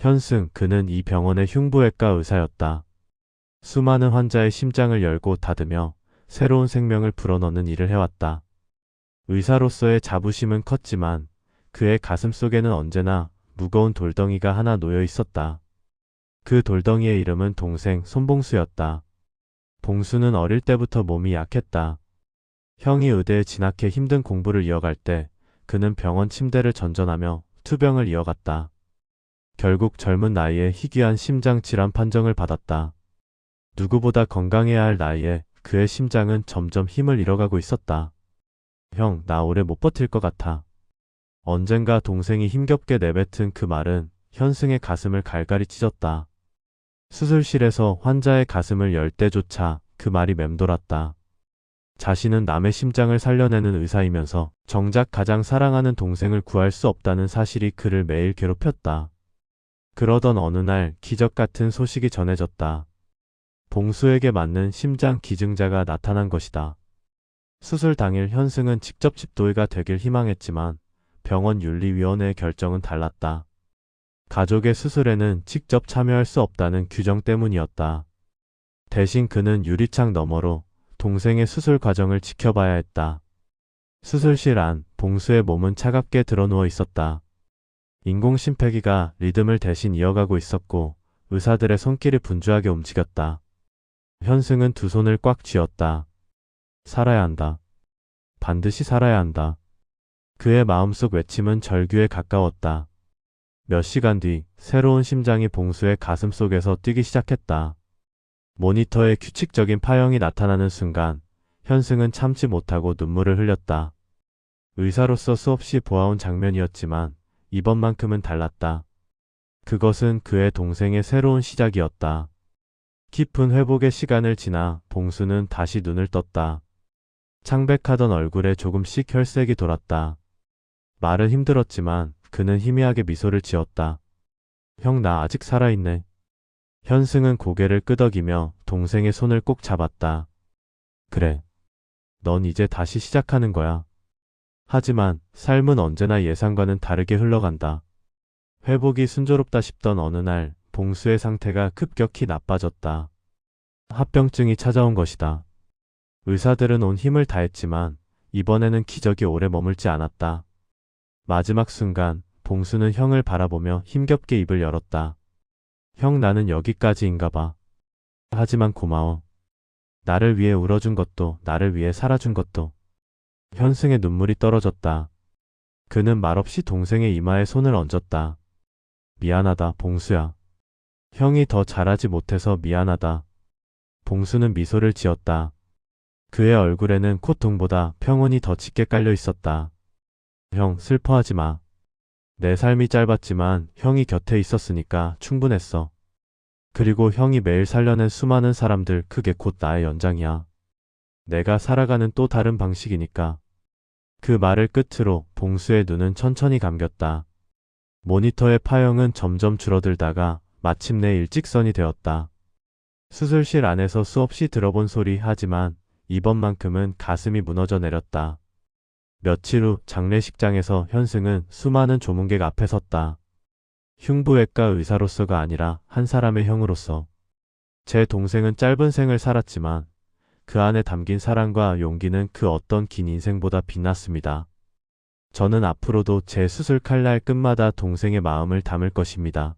현승, 그는 이 병원의 흉부외과 의사였다. 수많은 환자의 심장을 열고 닫으며 새로운 생명을 불어넣는 일을 해왔다. 의사로서의 자부심은 컸지만 그의 가슴 속에는 언제나 무거운 돌덩이가 하나 놓여 있었다. 그 돌덩이의 이름은 동생 손봉수였다. 봉수는 어릴 때부터 몸이 약했다. 형이 의대에 진학해 힘든 공부를 이어갈 때 그는 병원 침대를 전전하며 투병을 이어갔다. 결국 젊은 나이에 희귀한 심장 질환 판정을 받았다. 누구보다 건강해야 할 나이에 그의 심장은 점점 힘을 잃어가고 있었다. 형, 나 오래 못 버틸 것 같아. 언젠가 동생이 힘겹게 내뱉은 그 말은 현승의 가슴을 갈갈이 찢었다. 수술실에서 환자의 가슴을 열 때조차 그 말이 맴돌았다. 자신은 남의 심장을 살려내는 의사이면서 정작 가장 사랑하는 동생을 구할 수 없다는 사실이 그를 매일 괴롭혔다. 그러던 어느 날 기적 같은 소식이 전해졌다. 봉수에게 맞는 심장 기증자가 나타난 것이다. 수술 당일 현승은 직접 집도의가 되길 희망했지만 병원 윤리위원회의 결정은 달랐다. 가족의 수술에는 직접 참여할 수 없다는 규정 때문이었다. 대신 그는 유리창 너머로 동생의 수술 과정을 지켜봐야 했다. 수술실 안 봉수의 몸은 차갑게 드러누워 있었다. 인공심폐기가 리듬을 대신 이어가고 있었고 의사들의 손길이 분주하게 움직였다. 현승은 두 손을 꽉 쥐었다. 살아야 한다. 반드시 살아야 한다. 그의 마음속 외침은 절규에 가까웠다. 몇 시간 뒤 새로운 심장이 봉수의 가슴 속에서 뛰기 시작했다. 모니터에 규칙적인 파형이 나타나는 순간 현승은 참지 못하고 눈물을 흘렸다. 의사로서 수없이 보아온 장면이었지만 이번만큼은 달랐다. 그것은 그의 동생의 새로운 시작이었다. 깊은 회복의 시간을 지나 봉수는 다시 눈을 떴다. 창백하던 얼굴에 조금씩 혈색이 돌았다. 말은 힘들었지만 그는 희미하게 미소를 지었다. 형, 나 아직 살아있네. 현승은 고개를 끄덕이며 동생의 손을 꼭 잡았다. 그래. 넌 이제 다시 시작하는 거야. 하지만 삶은 언제나 예상과는 다르게 흘러간다. 회복이 순조롭다 싶던 어느 날 봉수의 상태가 급격히 나빠졌다. 합병증이 찾아온 것이다. 의사들은 온 힘을 다했지만 이번에는 기적이 오래 머물지 않았다. 마지막 순간 봉수는 형을 바라보며 힘겹게 입을 열었다. 형, 나는 여기까지인가 봐. 하지만 고마워. 나를 위해 울어준 것도 나를 위해 살아준 것도. 현승의 눈물이 떨어졌다. 그는 말없이 동생의 이마에 손을 얹었다. 미안하다, 봉수야. 형이 더 잘하지 못해서 미안하다. 봉수는 미소를 지었다. 그의 얼굴에는 고통보다 평온이 더 짙게 깔려 있었다. 형, 슬퍼하지 마. 내 삶이 짧았지만 형이 곁에 있었으니까 충분했어. 그리고 형이 매일 살려낸 수많은 사람들, 그게 곧 나의 연장이야. 내가 살아가는 또 다른 방식이니까. 그 말을 끝으로 봉수의 눈은 천천히 감겼다. 모니터의 파형은 점점 줄어들다가 마침내 일직선이 되었다. 수술실 안에서 수없이 들어본 소리, 하지만 이번만큼은 가슴이 무너져 내렸다. 며칠 후 장례식장에서 현승은 수많은 조문객 앞에 섰다. 흉부외과 의사로서가 아니라 한 사람의 형으로서. 제 동생은 짧은 생을 살았지만 그 안에 담긴 사랑과 용기는 그 어떤 긴 인생보다 빛났습니다. 저는 앞으로도 제 수술 칼날 끝마다 동생의 마음을 담을 것입니다.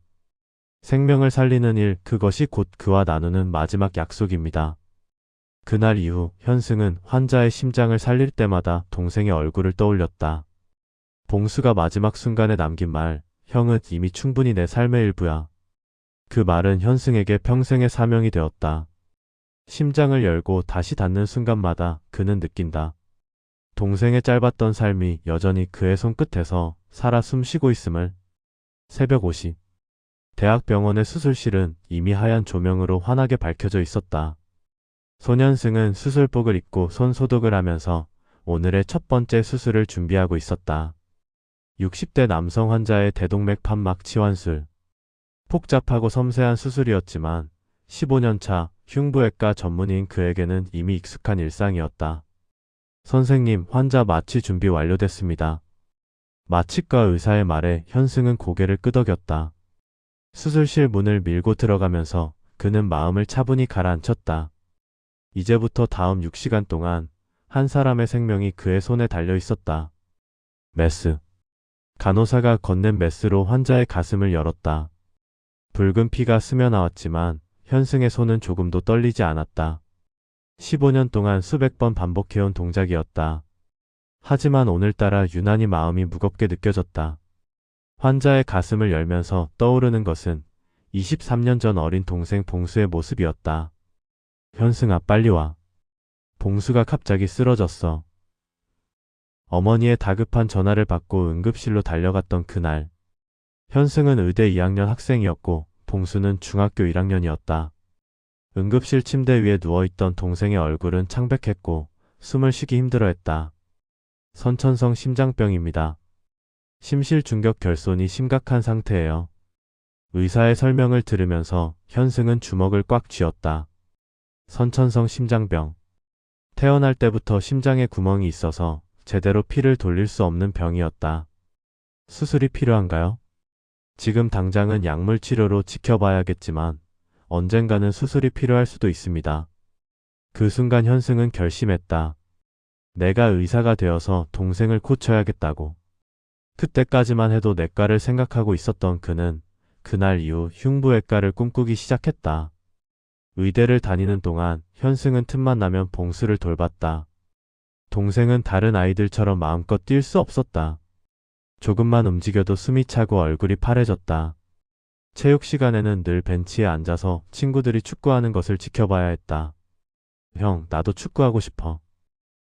생명을 살리는 일, 그것이 곧 그와 나누는 마지막 약속입니다. 그날 이후 현승은 환자의 심장을 살릴 때마다 동생의 얼굴을 떠올렸다. 봉수가 마지막 순간에 남긴 말, 형은 이미 충분히 내 삶의 일부야. 그 말은 현승에게 평생의 사명이 되었다. 심장을 열고 다시 닫는 순간마다 그는 느낀다. 동생의 짧았던 삶이 여전히 그의 손끝에서 살아 숨쉬고 있음을. 새벽 5시. 대학병원의 수술실은 이미 하얀 조명으로 환하게 밝혀져 있었다. 손현승은 수술복을 입고 손 소독을 하면서 오늘의 첫 번째 수술을 준비하고 있었다. 60대 남성 환자의 대동맥 판막 치환술. 복잡하고 섬세한 수술이었지만 15년차 흉부외과 전문의인 그에게는 이미 익숙한 일상이었다. 선생님, 환자 마취 준비 완료됐습니다. 마취과 의사의 말에 현승은 고개를 끄덕였다. 수술실 문을 밀고 들어가면서 그는 마음을 차분히 가라앉혔다. 이제부터 다음 6시간 동안 한 사람의 생명이 그의 손에 달려 있었다. 메스. 간호사가 건넨 메스로 환자의 가슴을 열었다. 붉은 피가 스며나왔지만 현승의 손은 조금도 떨리지 않았다. 15년 동안 수백 번 반복해온 동작이었다. 하지만 오늘따라 유난히 마음이 무겁게 느껴졌다. 환자의 가슴을 열면서 떠오르는 것은 23년 전 어린 동생 봉수의 모습이었다. 현승아, 빨리 와. 봉수가 갑자기 쓰러졌어. 어머니의 다급한 전화를 받고 응급실로 달려갔던 그날. 현승은 의대 2학년 학생이었고 봉수는 중학교 1학년이었다. 응급실 침대 위에 누워있던 동생의 얼굴은 창백했고 숨을 쉬기 힘들어했다. 선천성 심장병입니다. 심실 중격 결손이 심각한 상태예요. 의사의 설명을 들으면서 현승은 주먹을 꽉 쥐었다. 선천성 심장병. 태어날 때부터 심장에 구멍이 있어서 제대로 피를 돌릴 수 없는 병이었다. 수술이 필요한가요? 지금 당장은 약물 치료로 지켜봐야겠지만 언젠가는 수술이 필요할 수도 있습니다. 그 순간 현승은 결심했다. 내가 의사가 되어서 동생을 고쳐야겠다고. 그때까지만 해도 내과를 생각하고 있었던 그는 그날 이후 흉부외과를 꿈꾸기 시작했다. 의대를 다니는 동안 현승은 틈만 나면 봉수를 돌봤다. 동생은 다른 아이들처럼 마음껏 뛸 수 없었다. 조금만 움직여도 숨이 차고 얼굴이 파래졌다. 체육 시간에는 늘 벤치에 앉아서 친구들이 축구하는 것을 지켜봐야 했다. 형, 나도 축구하고 싶어.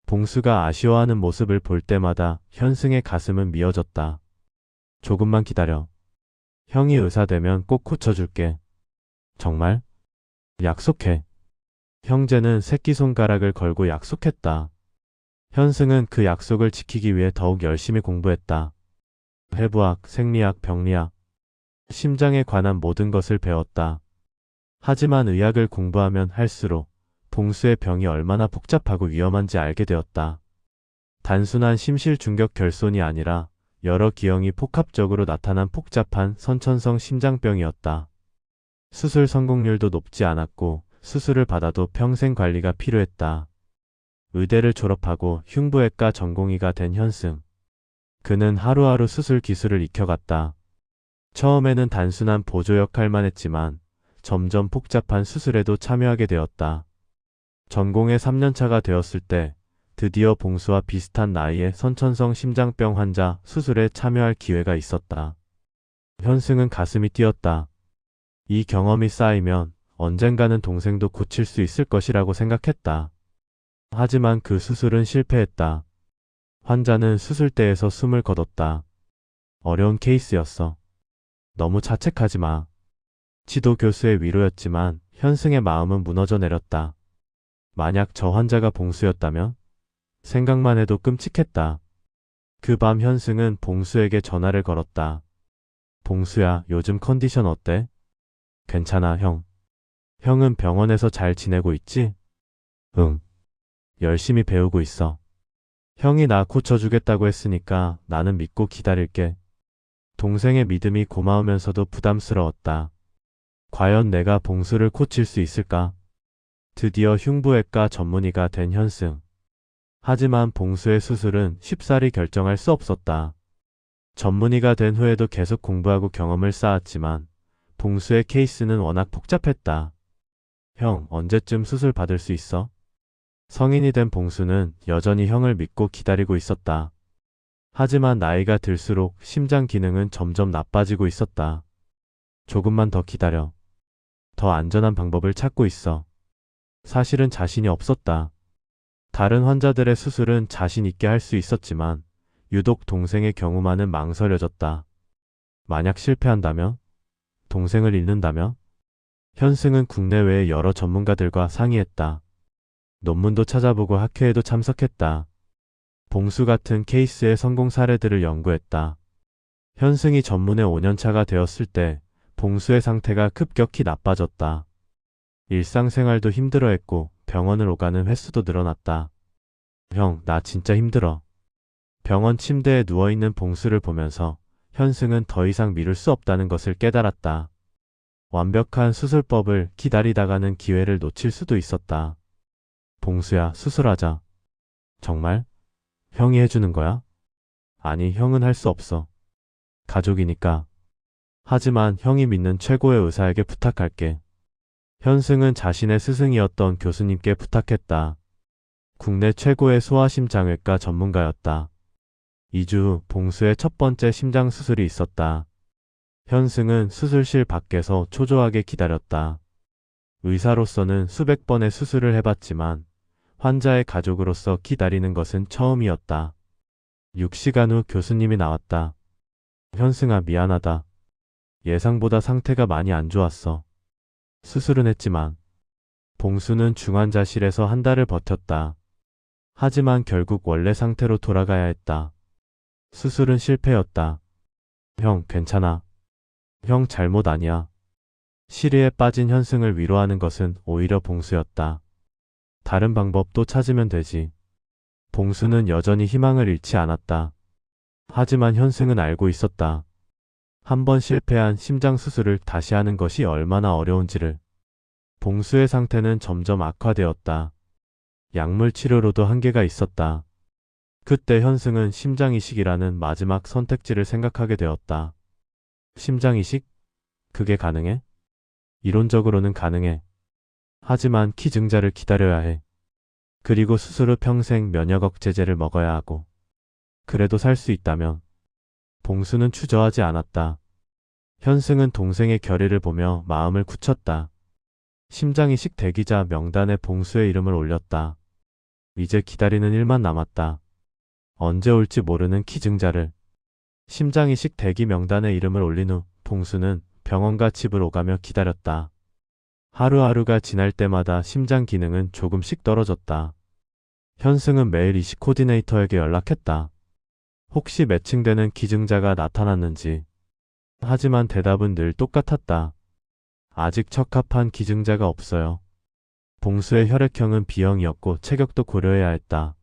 봉수가 아쉬워하는 모습을 볼 때마다 현승의 가슴은 미어졌다. 조금만 기다려. 형이 의사 되면 꼭 고쳐줄게. 정말? 약속해. 형제는 새끼손가락을 걸고 약속했다. 현승은 그 약속을 지키기 위해 더욱 열심히 공부했다. 해부학, 생리학, 병리학, 심장에 관한 모든 것을 배웠다. 하지만 의학을 공부하면 할수록 봉수의 병이 얼마나 복잡하고 위험한지 알게 되었다. 단순한 심실 중격 결손이 아니라 여러 기형이 복합적으로 나타난 복잡한 선천성 심장병이었다. 수술 성공률도 높지 않았고 수술을 받아도 평생 관리가 필요했다. 의대를 졸업하고 흉부외과 전공의가 된 현승. 그는 하루하루 수술 기술을 익혀갔다. 처음에는 단순한 보조 역할만 했지만 점점 복잡한 수술에도 참여하게 되었다. 전공의 3년차가 되었을 때 드디어 봉수와 비슷한 나이의 선천성 심장병 환자 수술에 참여할 기회가 있었다. 현승은 가슴이 뛰었다. 이 경험이 쌓이면 언젠가는 동생도 고칠 수 있을 것이라고 생각했다. 하지만 그 수술은 실패했다. 환자는 수술대에서 숨을 거뒀다. 어려운 케이스였어. 너무 자책하지 마. 지도 교수의 위로였지만 현승의 마음은 무너져 내렸다. 만약 저 환자가 봉수였다면? 생각만 해도 끔찍했다. 그 밤 현승은 봉수에게 전화를 걸었다. 봉수야, 요즘 컨디션 어때? 괜찮아, 형. 형은 병원에서 잘 지내고 있지? 응. 열심히 배우고 있어. 형이 나 고쳐주겠다고 했으니까 나는 믿고 기다릴게. 동생의 믿음이 고마우면서도 부담스러웠다. 과연 내가 봉수를 고칠 수 있을까? 드디어 흉부외과 전문의가 된 현승. 하지만 봉수의 수술은 쉽사리 결정할 수 없었다. 전문의가 된 후에도 계속 공부하고 경험을 쌓았지만 봉수의 케이스는 워낙 복잡했다. 형, 언제쯤 수술 받을 수 있어? 성인이 된 봉수는 여전히 형을 믿고 기다리고 있었다. 하지만 나이가 들수록 심장 기능은 점점 나빠지고 있었다. 조금만 더 기다려. 더 안전한 방법을 찾고 있어. 사실은 자신이 없었다. 다른 환자들의 수술은 자신 있게 할 수 있었지만 유독 동생의 경우만은 망설여졌다. 만약 실패한다면? 동생을 잃는다면? 현승은 국내외의 여러 전문가들과 상의했다. 논문도 찾아보고 학회에도 참석했다. 봉수 같은 케이스의 성공 사례들을 연구했다. 현승이 전문의 5년차가 되었을 때 봉수의 상태가 급격히 나빠졌다. 일상생활도 힘들어했고 병원을 오가는 횟수도 늘어났다. 형, 나 진짜 힘들어. 병원 침대에 누워있는 봉수를 보면서 현승은 더 이상 미룰 수 없다는 것을 깨달았다. 완벽한 수술법을 기다리다가는 기회를 놓칠 수도 있었다. 봉수야, 수술하자. 정말? 형이 해주는 거야? 아니, 형은 할 수 없어. 가족이니까. 하지만 형이 믿는 최고의 의사에게 부탁할게. 현승은 자신의 스승이었던 교수님께 부탁했다. 국내 최고의 소아심장외과 전문가였다. 2주 후 봉수의 첫 번째 심장 수술이 있었다. 현승은 수술실 밖에서 초조하게 기다렸다. 의사로서는 수백 번의 수술을 해봤지만 환자의 가족으로서 기다리는 것은 처음이었다. 6시간 후 교수님이 나왔다. 현승아, 미안하다. 예상보다 상태가 많이 안 좋았어. 수술은 했지만 봉수는 중환자실에서 한 달을 버텼다. 하지만 결국 원래 상태로 돌아가야 했다. 수술은 실패였다. 형, 괜찮아. 형 잘못 아니야. 시리에 빠진 현승을 위로하는 것은 오히려 봉수였다. 다른 방법도 찾으면 되지. 봉수는 여전히 희망을 잃지 않았다. 하지만 현승은 알고 있었다. 한 번 실패한 심장 수술을 다시 하는 것이 얼마나 어려운지를. 봉수의 상태는 점점 악화되었다. 약물 치료로도 한계가 있었다. 그때 현승은 심장이식이라는 마지막 선택지를 생각하게 되었다. 심장이식? 그게 가능해? 이론적으로는 가능해. 하지만 기증자를 기다려야 해. 그리고 수술 후 평생 면역 억제제를 먹어야 하고. 그래도 살 수 있다면. 봉수는 주저하지 않았다. 현승은 동생의 결의를 보며 마음을 굳혔다. 심장이식 대기자 명단에 봉수의 이름을 올렸다. 이제 기다리는 일만 남았다. 언제 올지 모르는 기증자를. 심장이식 대기 명단에 이름을 올린 후 봉수는 병원과 집을 오가며 기다렸다. 하루하루가 지날 때마다 심장 기능은 조금씩 떨어졌다. 현승은 매일 이식 코디네이터에게 연락했다. 혹시 매칭되는 기증자가 나타났는지. 하지만 대답은 늘 똑같았다. 아직 적합한 기증자가 없어요. 봉수의 혈액형은 B형이었고 체격도 고려해야 했다.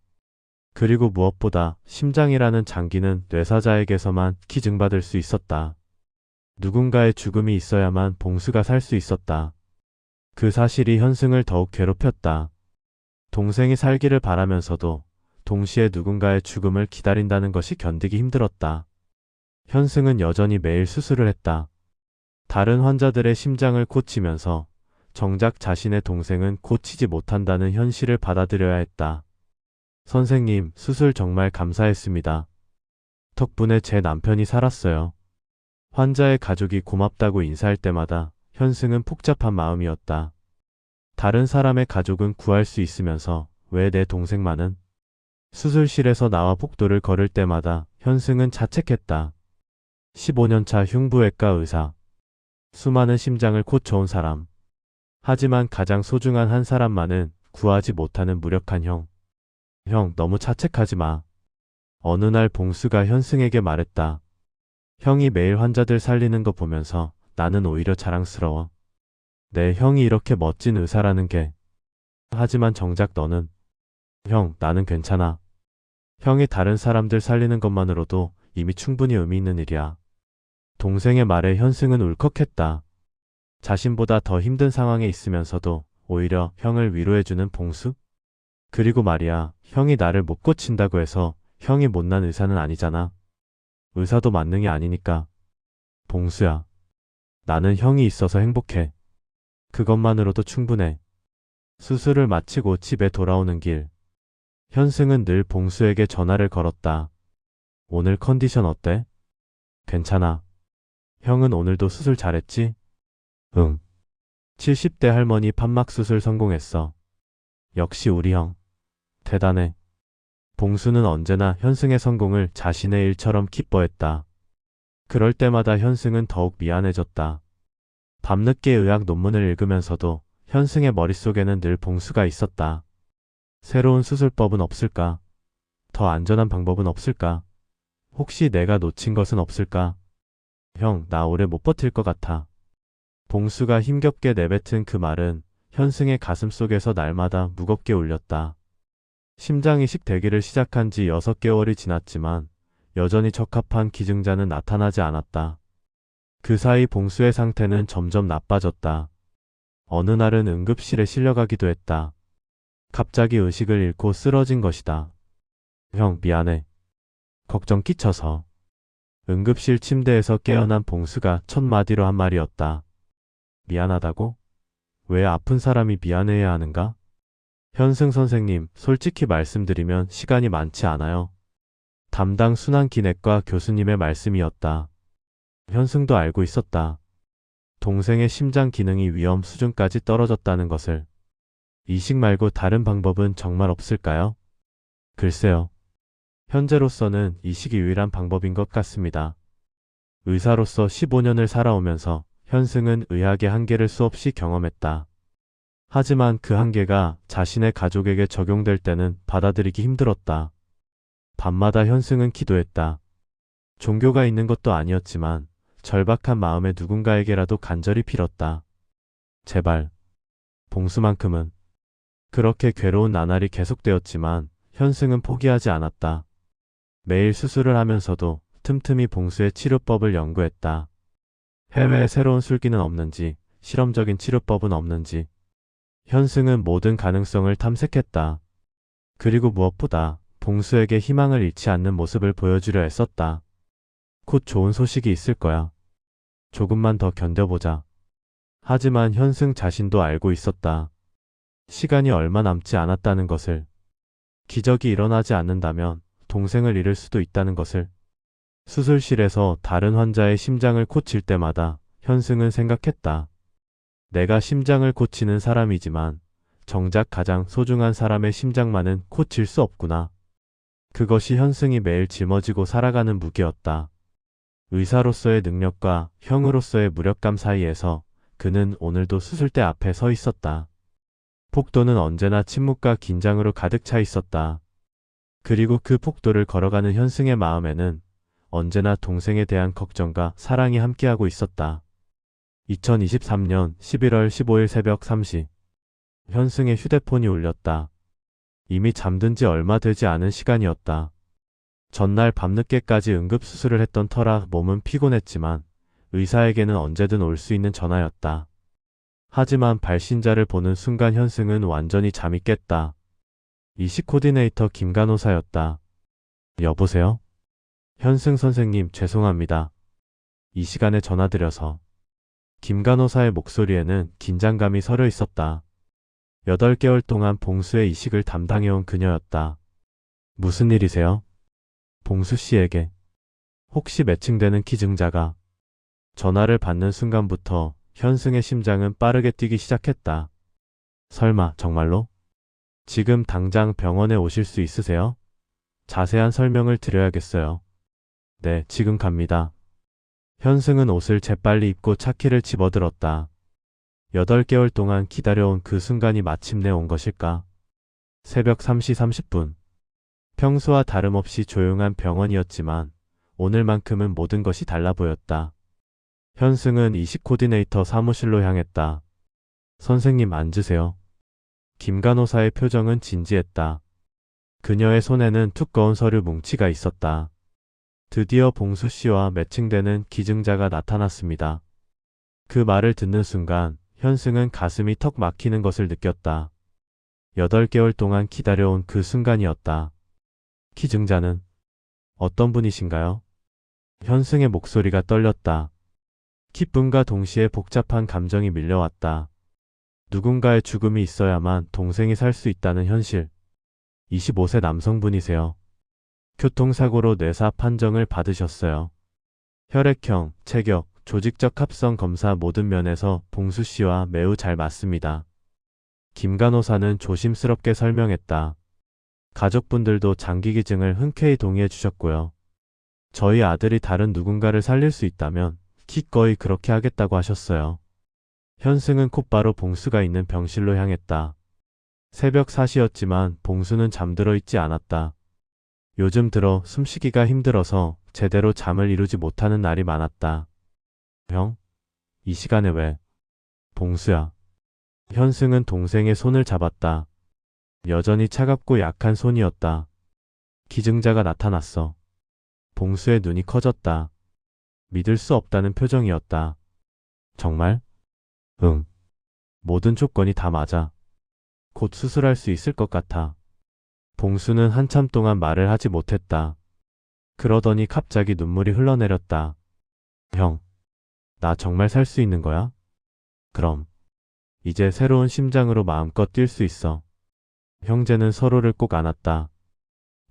그리고 무엇보다 심장이라는 장기는 뇌사자에게서만 기증받을 수 있었다. 누군가의 죽음이 있어야만 봉수가 살 수 있었다. 그 사실이 현승을 더욱 괴롭혔다. 동생이 살기를 바라면서도 동시에 누군가의 죽음을 기다린다는 것이 견디기 힘들었다. 현승은 여전히 매일 수술을 했다. 다른 환자들의 심장을 고치면서 정작 자신의 동생은 고치지 못한다는 현실을 받아들여야 했다. 선생님, 수술 정말 감사했습니다. 덕분에 제 남편이 살았어요. 환자의 가족이 고맙다고 인사할 때마다 현승은 복잡한 마음이었다. 다른 사람의 가족은 구할 수 있으면서 왜 내 동생만은? 수술실에서 나와 복도를 걸을 때마다 현승은 자책했다. 15년차 흉부외과 의사. 수많은 심장을 고쳐온 사람. 하지만 가장 소중한 한 사람만은 구하지 못하는 무력한 형. 형, 너무 자책하지 마. 어느 날 봉수가 현승에게 말했다. 형이 매일 환자들 살리는 거 보면서 나는 오히려 자랑스러워. 내 형이 이렇게 멋진 의사라는 게. 하지만 정작 너는. 형, 나는 괜찮아. 형이 다른 사람들 살리는 것만으로도 이미 충분히 의미 있는 일이야. 동생의 말에 현승은 울컥했다. 자신보다 더 힘든 상황에 있으면서도 오히려 형을 위로해주는 봉수? 그리고 말이야, 형이 나를 못 고친다고 해서 형이 못난 의사는 아니잖아. 의사도 만능이 아니니까. 봉수야, 나는 형이 있어서 행복해. 그것만으로도 충분해. 수술을 마치고 집에 돌아오는 길. 현승은 늘 봉수에게 전화를 걸었다. 오늘 컨디션 어때? 괜찮아. 형은 오늘도 수술 잘했지? 응. 70대 할머니 판막 수술 성공했어. 역시 우리 형. 대단해. 봉수는 언제나 현승의 성공을 자신의 일처럼 기뻐했다. 그럴 때마다 현승은 더욱 미안해졌다. 밤늦게 의학 논문을 읽으면서도 현승의 머릿속에는 늘 봉수가 있었다. 새로운 수술법은 없을까? 더 안전한 방법은 없을까? 혹시 내가 놓친 것은 없을까? 형, 나 오래 못 버틸 것 같아. 봉수가 힘겹게 내뱉은 그 말은 현승의 가슴 속에서 날마다 무겁게 울렸다. 심장이식 대기를 시작한 지 6개월이 지났지만 여전히 적합한 기증자는 나타나지 않았다. 그 사이 봉수의 상태는 점점 나빠졌다. 어느 날은 응급실에 실려가기도 했다. 갑자기 의식을 잃고 쓰러진 것이다. 형, 미안해. 걱정 끼쳐서. 응급실 침대에서 깨어난 봉수가 첫 마디로 한 말이었다. 미안하다고? 왜 아픈 사람이 미안해야 하는가? 현승 선생님, 솔직히 말씀드리면 시간이 많지 않아요. 담당 순환기내과 교수님의 말씀이었다. 현승도 알고 있었다. 동생의 심장 기능이 위험 수준까지 떨어졌다는 것을. 이식 말고 다른 방법은 정말 없을까요? 글쎄요. 현재로서는 이식이 유일한 방법인 것 같습니다. 의사로서 15년을 살아오면서 현승은 의학의 한계를 수없이 경험했다. 하지만 그 한계가 자신의 가족에게 적용될 때는 받아들이기 힘들었다. 밤마다 현승은 기도했다. 종교가 있는 것도 아니었지만 절박한 마음에 누군가에게라도 간절히 빌었다. 제발, 봉수만큼은. 그렇게 괴로운 나날이 계속되었지만 현승은 포기하지 않았다. 매일 수술을 하면서도 틈틈이 봉수의 치료법을 연구했다. 해외에 새로운 술기는 없는지, 실험적인 치료법은 없는지. 현승은 모든 가능성을 탐색했다. 그리고 무엇보다 봉수에게 희망을 잃지 않는 모습을 보여주려 했었다. 곧 좋은 소식이 있을 거야. 조금만 더 견뎌보자. 하지만 현승 자신도 알고 있었다. 시간이 얼마 남지 않았다는 것을. 기적이 일어나지 않는다면 동생을 잃을 수도 있다는 것을. 수술실에서 다른 환자의 심장을 고칠 때마다 현승은 생각했다. 내가 심장을 고치는 사람이지만 정작 가장 소중한 사람의 심장만은 고칠 수 없구나. 그것이 현승이 매일 짊어지고 살아가는 무게였다. 의사로서의 능력과 형으로서의 무력감 사이에서 그는 오늘도 수술대 앞에 서 있었다. 폭도는 언제나 침묵과 긴장으로 가득 차 있었다. 그리고 그 폭도를 걸어가는 현승의 마음에는 언제나 동생에 대한 걱정과 사랑이 함께하고 있었다. 2023년 11월 15일 새벽 3시. 현승의 휴대폰이 울렸다. 이미 잠든 지 얼마 되지 않은 시간이었다. 전날 밤늦게까지 응급수술을 했던 터라 몸은 피곤했지만 의사에게는 언제든 올 수 있는 전화였다. 하지만 발신자를 보는 순간 현승은 완전히 잠이 깼다. 이식 코디네이터 김간호사였다. 여보세요? 현승 선생님, 죄송합니다. 이 시간에 전화드려서. 김간호사의 목소리에는 긴장감이 서려 있었다. 8개월 동안 봉수의 이식을 담당해온 그녀였다. 무슨 일이세요? 봉수 씨에게. 혹시 매칭되는 기증자가. 전화를 받는 순간부터 현승의 심장은 빠르게 뛰기 시작했다. 설마 정말로? 지금 당장 병원에 오실 수 있으세요? 자세한 설명을 드려야겠어요. 네, 지금 갑니다. 현승은 옷을 재빨리 입고 차키를 집어들었다. 8개월 동안 기다려온 그 순간이 마침내 온 것일까? 새벽 3시 30분. 평소와 다름없이 조용한 병원이었지만 오늘만큼은 모든 것이 달라 보였다. 현승은 이식 코디네이터 사무실로 향했다. 선생님, 앉으세요. 김간호사의 표정은 진지했다. 그녀의 손에는 두꺼운 서류 뭉치가 있었다. 드디어 봉수 씨와 매칭되는 기증자가 나타났습니다. 그 말을 듣는 순간 현승은 가슴이 턱 막히는 것을 느꼈다. 8개월 동안 기다려온 그 순간이었다. 기증자는 어떤 분이신가요? 현승의 목소리가 떨렸다. 기쁨과 동시에 복잡한 감정이 밀려왔다. 누군가의 죽음이 있어야만 동생이 살 수 있다는 현실. 25세 남성분이세요. 교통사고로 뇌사 판정을 받으셨어요. 혈액형, 체격, 조직적 합성 검사 모든 면에서 봉수 씨와 매우 잘 맞습니다. 김간호사는 조심스럽게 설명했다. 가족분들도 장기 기증을 흔쾌히 동의해 주셨고요. 저희 아들이 다른 누군가를 살릴 수 있다면 기꺼이 그렇게 하겠다고 하셨어요. 현승은 곧바로 봉수가 있는 병실로 향했다. 새벽 4시였지만 봉수는 잠들어 있지 않았다. 요즘 들어 숨쉬기가 힘들어서 제대로 잠을 이루지 못하는 날이 많았다. 형? 이 시간에 왜? 봉수야. 현승은 동생의 손을 잡았다. 여전히 차갑고 약한 손이었다. 기증자가 나타났어. 봉수의 눈이 커졌다. 믿을 수 없다는 표정이었다. 정말? 응. 모든 조건이 다 맞아. 곧 수술할 수 있을 것 같아. 봉수는 한참 동안 말을 하지 못했다. 그러더니 갑자기 눈물이 흘러내렸다. 형, 나 정말 살 수 있는 거야? 그럼. 이제 새로운 심장으로 마음껏 뛸 수 있어. 형제는 서로를 꼭 안았다.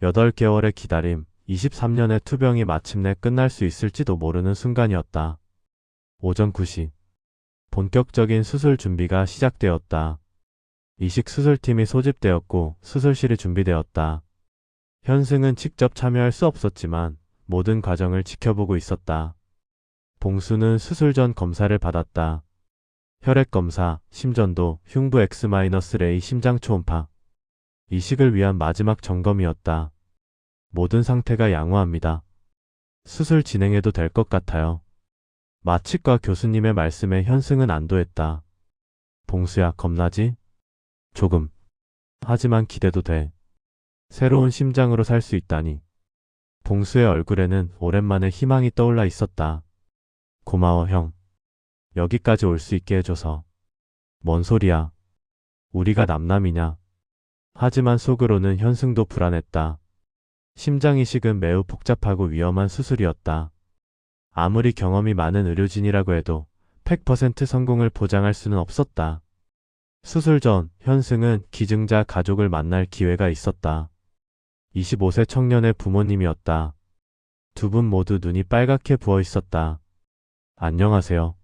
8개월의 기다림, 23년의 투병이 마침내 끝날 수 있을지도 모르는 순간이었다. 오전 9시. 본격적인 수술 준비가 시작되었다. 이식 수술팀이 소집되었고 수술실이 준비되었다. 현승은 직접 참여할 수 없었지만 모든 과정을 지켜보고 있었다. 봉수는 수술 전 검사를 받았다. 혈액검사, 심전도, 흉부 X-레이 심장 초음파. 이식을 위한 마지막 점검이었다. 모든 상태가 양호합니다. 수술 진행해도 될 것 같아요. 마취과 교수님의 말씀에 현승은 안도했다. 봉수야, 겁나지? 조금. 하지만 기대도 돼. 새로운 심장으로 살 수 있다니. 봉수의 얼굴에는 오랜만에 희망이 떠올라 있었다. 고마워, 형. 여기까지 올 수 있게 해줘서. 뭔 소리야. 우리가 남남이냐. 하지만 속으로는 현승도 불안했다. 심장 이식은 매우 복잡하고 위험한 수술이었다. 아무리 경험이 많은 의료진이라고 해도 100% 성공을 보장할 수는 없었다. 수술 전 현승은 기증자 가족을 만날 기회가 있었다. 25세 청년의 부모님이었다. 두 분 모두 눈이 빨갛게 부어 있었다. 안녕하세요.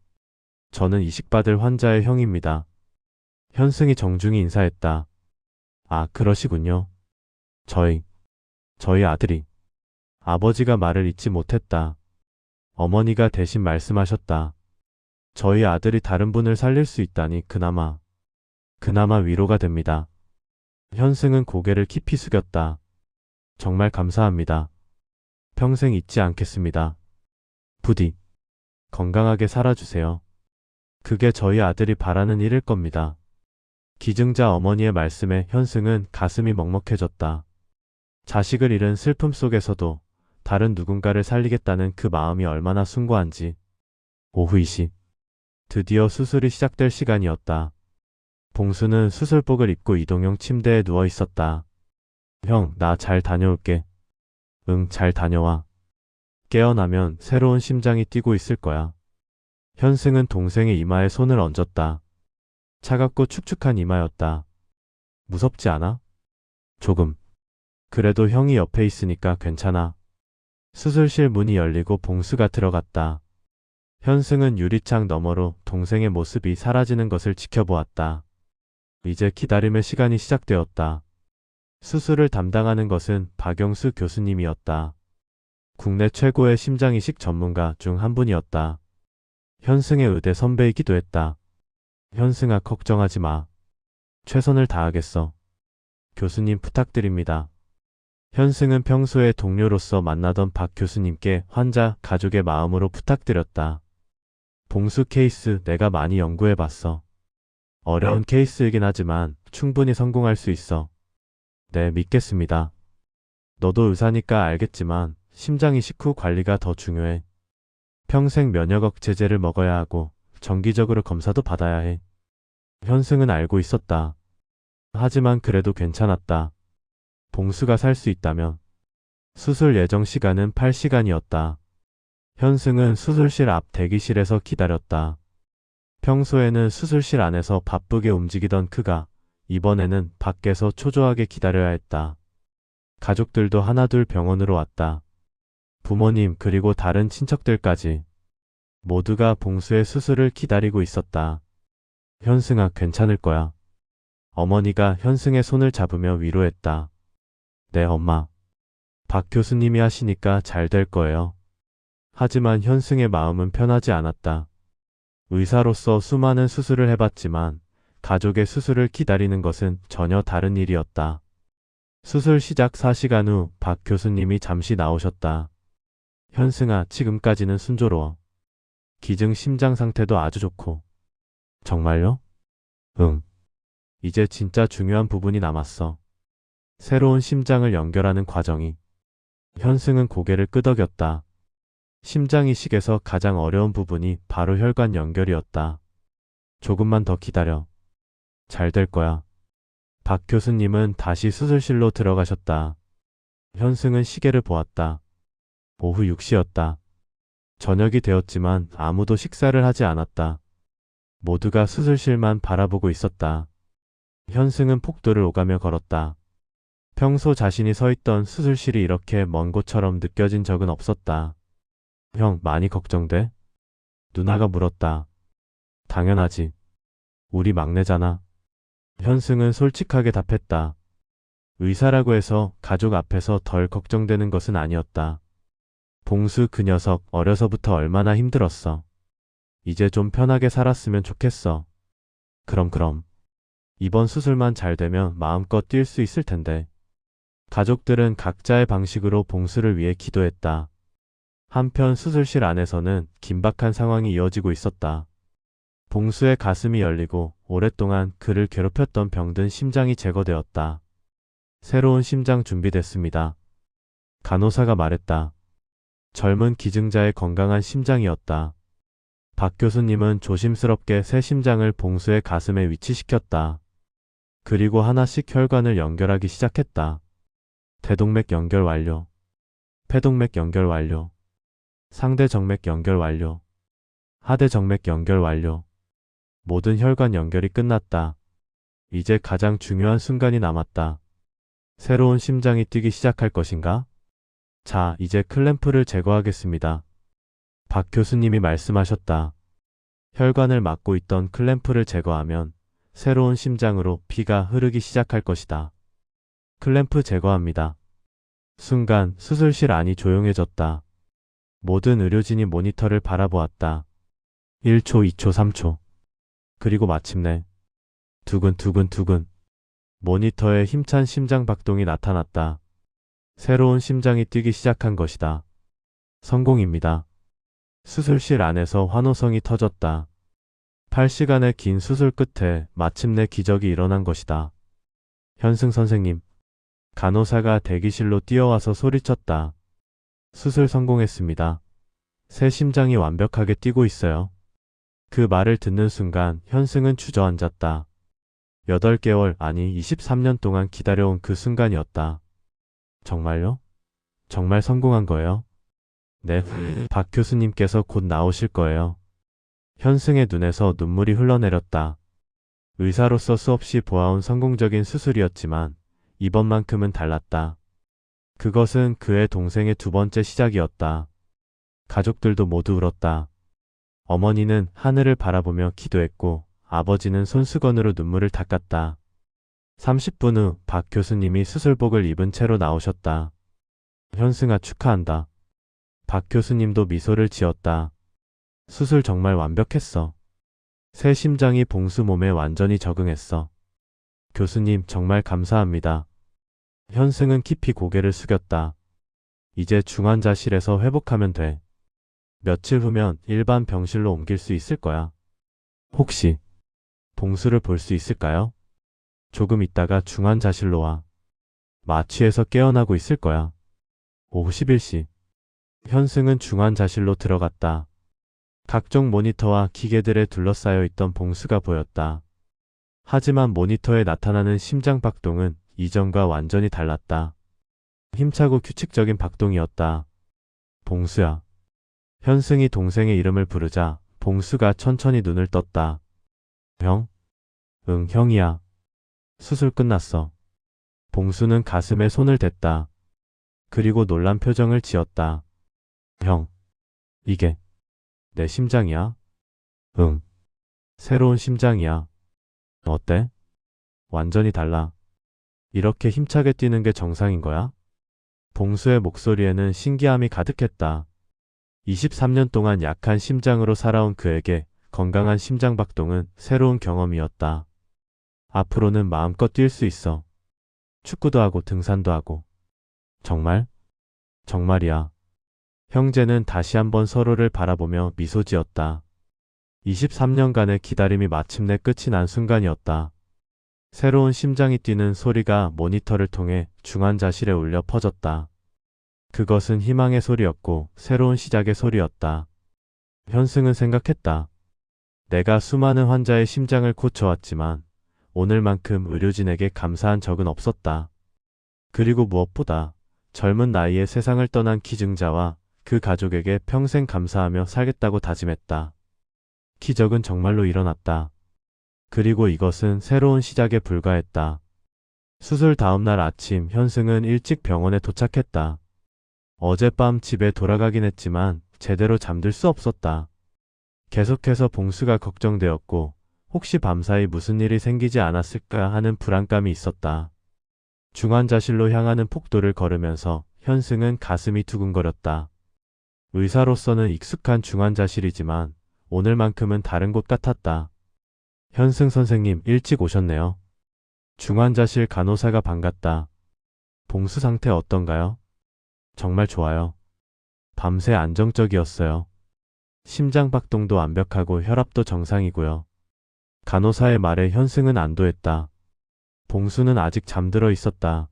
저는 이식받을 환자의 형입니다. 현승이 정중히 인사했다. 아, 그러시군요. 저희 아들이. 아버지가 말을 잇지 못했다. 어머니가 대신 말씀하셨다. 저희 아들이 다른 분을 살릴 수 있다니 그나마 위로가 됩니다. 현승은 고개를 깊이 숙였다. 정말 감사합니다. 평생 잊지 않겠습니다. 부디 건강하게 살아주세요. 그게 저희 아들이 바라는 일일 겁니다. 기증자 어머니의 말씀에 현승은 가슴이 먹먹해졌다. 자식을 잃은 슬픔 속에서도 다른 누군가를 살리겠다는 그 마음이 얼마나 숭고한지. 오후 2시. 드디어 수술이 시작될 시간이었다. 봉수는 수술복을 입고 이동용 침대에 누워 있었다. 형, 나 잘 다녀올게. 응, 잘 다녀와. 깨어나면 새로운 심장이 뛰고 있을 거야. 현승은 동생의 이마에 손을 얹었다. 차갑고 축축한 이마였다. 무섭지 않아? 조금. 그래도 형이 옆에 있으니까 괜찮아. 수술실 문이 열리고 봉수가 들어갔다. 현승은 유리창 너머로 동생의 모습이 사라지는 것을 지켜보았다. 이제 기다림의 시간이 시작되었다. 수술을 담당하는 것은 박영수 교수님이었다. 국내 최고의 심장이식 전문가 중 한 분이었다. 현승의 의대 선배이기도 했다. 현승아, 걱정하지 마. 최선을 다하겠어. 교수님 부탁드립니다. 현승은 평소에 동료로서 만나던 박 교수님께 환자 가족의 마음으로 부탁드렸다. 봉수 케이스 내가 많이 연구해봤어. 어려운 케이스이긴 하지만 충분히 성공할 수 있어. 네, 믿겠습니다. 너도 의사니까 알겠지만 심장 이식 후 관리가 더 중요해. 평생 면역 억제제를 먹어야 하고 정기적으로 검사도 받아야 해. 현승은 알고 있었다. 하지만 그래도 괜찮았다. 봉수가 살 수 있다면. 수술 예정 시간은 8시간이었다. 현승은 수술실 앞 대기실에서 기다렸다. 평소에는 수술실 안에서 바쁘게 움직이던 그가 이번에는 밖에서 초조하게 기다려야 했다. 가족들도 하나둘 병원으로 왔다. 부모님 그리고 다른 친척들까지. 모두가 봉수의 수술을 기다리고 있었다. 현승아, 괜찮을 거야. 어머니가 현승의 손을 잡으며 위로했다. 네, 엄마. 박 교수님이 하시니까 잘 될 거예요. 하지만 현승의 마음은 편하지 않았다. 의사로서 수많은 수술을 해봤지만 가족의 수술을 기다리는 것은 전혀 다른 일이었다. 수술 시작 4시간 후 박 교수님이 잠시 나오셨다. 현승아, 지금까지는 순조로워. 기증 심장 상태도 아주 좋고. 정말요? 응. 이제 진짜 중요한 부분이 남았어. 새로운 심장을 연결하는 과정이. 현승은 고개를 끄덕였다. 심장 이식에서 가장 어려운 부분이 바로 혈관 연결이었다. 조금만 더 기다려. 잘 될 거야. 박 교수님은 다시 수술실로 들어가셨다. 현승은 시계를 보았다. 오후 6시였다. 저녁이 되었지만 아무도 식사를 하지 않았다. 모두가 수술실만 바라보고 있었다. 현승은 폭도를 오가며 걸었다. 평소 자신이 서 있던 수술실이 이렇게 먼 곳처럼 느껴진 적은 없었다. 형, 많이 걱정돼? 누나가 물었다. 당연하지. 우리 막내잖아. 현승은 솔직하게 답했다. 의사라고 해서 가족 앞에서 덜 걱정되는 것은 아니었다. 봉수 그 녀석 어려서부터 얼마나 힘들었어. 이제 좀 편하게 살았으면 좋겠어. 그럼. 이번 수술만 잘 되면 마음껏 뛸 수 있을 텐데. 가족들은 각자의 방식으로 봉수를 위해 기도했다. 한편 수술실 안에서는 긴박한 상황이 이어지고 있었다. 봉수의 가슴이 열리고 오랫동안 그를 괴롭혔던 병든 심장이 제거되었다. 새로운 심장 준비됐습니다. 간호사가 말했다. 젊은 기증자의 건강한 심장이었다. 박 교수님은 조심스럽게 새 심장을 봉수의 가슴에 위치시켰다. 그리고 하나씩 혈관을 연결하기 시작했다. 대동맥 연결 완료. 폐동맥 연결 완료. 상대정맥 연결 완료. 하대정맥 연결 완료. 모든 혈관 연결이 끝났다. 이제 가장 중요한 순간이 남았다. 새로운 심장이 뛰기 시작할 것인가? 자, 이제 클램프를 제거하겠습니다. 박 교수님이 말씀하셨다. 혈관을 막고 있던 클램프를 제거하면 새로운 심장으로 피가 흐르기 시작할 것이다. 클램프 제거합니다. 순간 수술실 안이 조용해졌다. 모든 의료진이 모니터를 바라보았다. 1초, 2초, 3초. 그리고 마침내 두근두근 모니터에 힘찬 심장 박동이 나타났다. 새로운 심장이 뛰기 시작한 것이다. 성공입니다. 수술실 안에서 환호성이 터졌다. 8시간의 긴 수술 끝에 마침내 기적이 일어난 것이다. 현승 선생님. 간호사가 대기실로 뛰어와서 소리쳤다. 수술 성공했습니다. 새 심장이 완벽하게 뛰고 있어요. 그 말을 듣는 순간 현승은 주저앉았다. 8개월 아니 23년 동안 기다려온 그 순간이었다. 정말요? 정말 성공한 거예요? 네, 박 교수님께서 곧 나오실 거예요. 현승의 눈에서 눈물이 흘러내렸다. 의사로서 수없이 보아온 성공적인 수술이었지만 이번만큼은 달랐다. 그것은 그의 동생의 두 번째 시작이었다. 가족들도 모두 울었다. 어머니는 하늘을 바라보며 기도했고 아버지는 손수건으로 눈물을 닦았다. 30분 후 박 교수님이 수술복을 입은 채로 나오셨다. 현승아, 축하한다. 박 교수님도 미소를 지었다. 수술 정말 완벽했어. 새 심장이 봉수 몸에 완전히 적응했어. 교수님, 정말 감사합니다. 현승은 깊이 고개를 숙였다. 이제 중환자실에서 회복하면 돼. 며칠 후면 일반 병실로 옮길 수 있을 거야. 혹시 봉수를 볼 수 있을까요? 조금 있다가 중환자실로 와. 마취해서 깨어나고 있을 거야. 오후 11시. 현승은 중환자실로 들어갔다. 각종 모니터와 기계들에 둘러싸여 있던 봉수가 보였다. 하지만 모니터에 나타나는 심장 박동은 이전과 완전히 달랐다. 힘차고 규칙적인 박동이었다. 봉수야. 현승이 동생의 이름을 부르자 봉수가 천천히 눈을 떴다. 형? 응, 형이야. 수술 끝났어. 봉수는 가슴에 손을 댔다. 그리고 놀란 표정을 지었다. 형, 이게 내 심장이야? 응. 새로운 심장이야. 어때? 완전히 달라. 이렇게 힘차게 뛰는 게 정상인 거야? 봉수의 목소리에는 신기함이 가득했다. 23년 동안 약한 심장으로 살아온 그에게 건강한 심장 박동은 새로운 경험이었다. 앞으로는 마음껏 뛸 수 있어. 축구도 하고 등산도 하고. 정말? 정말이야. 형제는 다시 한번 서로를 바라보며 미소 지었다. 23년간의 기다림이 마침내 끝이 난 순간이었다. 새로운 심장이 뛰는 소리가 모니터를 통해 중환자실에 울려 퍼졌다. 그것은 희망의 소리였고 새로운 시작의 소리였다. 현승은 생각했다. 내가 수많은 환자의 심장을 고쳐왔지만 오늘만큼 의료진에게 감사한 적은 없었다. 그리고 무엇보다 젊은 나이에 세상을 떠난 기증자와 그 가족에게 평생 감사하며 살겠다고 다짐했다. 기적은 정말로 일어났다. 그리고 이것은 새로운 시작에 불과했다. 수술 다음 날 아침 현승은 일찍 병원에 도착했다. 어젯밤 집에 돌아가긴 했지만 제대로 잠들 수 없었다. 계속해서 봉수가 걱정되었고 혹시 밤사이 무슨 일이 생기지 않았을까 하는 불안감이 있었다. 중환자실로 향하는 폭도를 걸으면서 현승은 가슴이 두근거렸다. 의사로서는 익숙한 중환자실이지만 오늘만큼은 다른 곳 같았다. 현승 선생님 일찍 오셨네요. 중환자실 간호사가 반갑다. 봉수 상태 어떤가요? 정말 좋아요. 밤새 안정적이었어요. 심장 박동도 완벽하고 혈압도 정상이고요. 간호사의 말에 현승은 안도했다. 봉수는 아직 잠들어 있었다.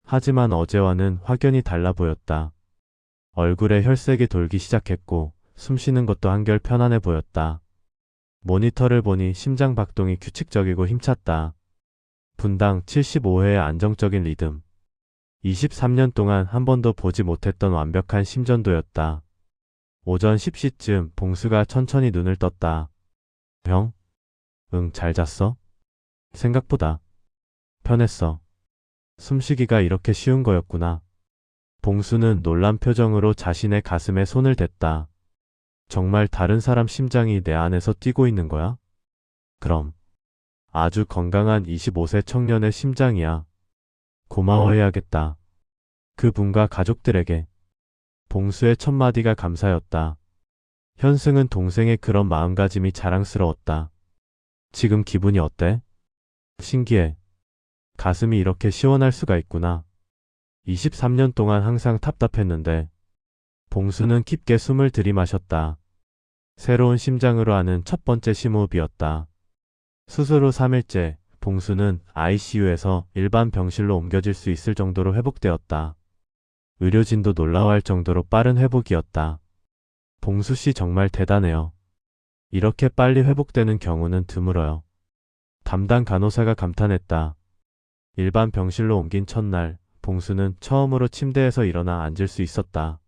하지만 어제와는 확연히 달라 보였다. 얼굴에 혈색이 돌기 시작했고 숨쉬는 것도 한결 편안해 보였다. 모니터를 보니 심장 박동이 규칙적이고 힘찼다. 분당 75회의 안정적인 리듬. 23년 동안 한 번도 보지 못했던 완벽한 심전도였다. 오전 10시쯤 봉수가 천천히 눈을 떴다. 형? 응, 잘 잤어? 생각보다 편했어. 숨쉬기가 이렇게 쉬운 거였구나. 봉수는 놀란 표정으로 자신의 가슴에 손을 댔다. 정말 다른 사람 심장이 내 안에서 뛰고 있는 거야? 그럼. 아주 건강한 25세 청년의 심장이야. 고마워해야겠다. 그분과 가족들에게. 봉수의 첫마디가 감사였다. 현승은 동생의 그런 마음가짐이 자랑스러웠다. 지금 기분이 어때? 신기해. 가슴이 이렇게 시원할 수가 있구나. 23년 동안 항상 답답했는데. 봉수는 깊게 숨을 들이마셨다. 새로운 심장으로 하는 첫 번째 심호흡이었다. 수술 후 3일째, 봉수는 ICU에서 일반 병실로 옮겨질 수 있을 정도로 회복되었다. 의료진도 놀라워할 정도로 빠른 회복이었다. 봉수 씨 정말 대단해요. 이렇게 빨리 회복되는 경우는 드물어요. 담당 간호사가 감탄했다. 일반 병실로 옮긴 첫날, 봉수는 처음으로 침대에서 일어나 앉을 수 있었다.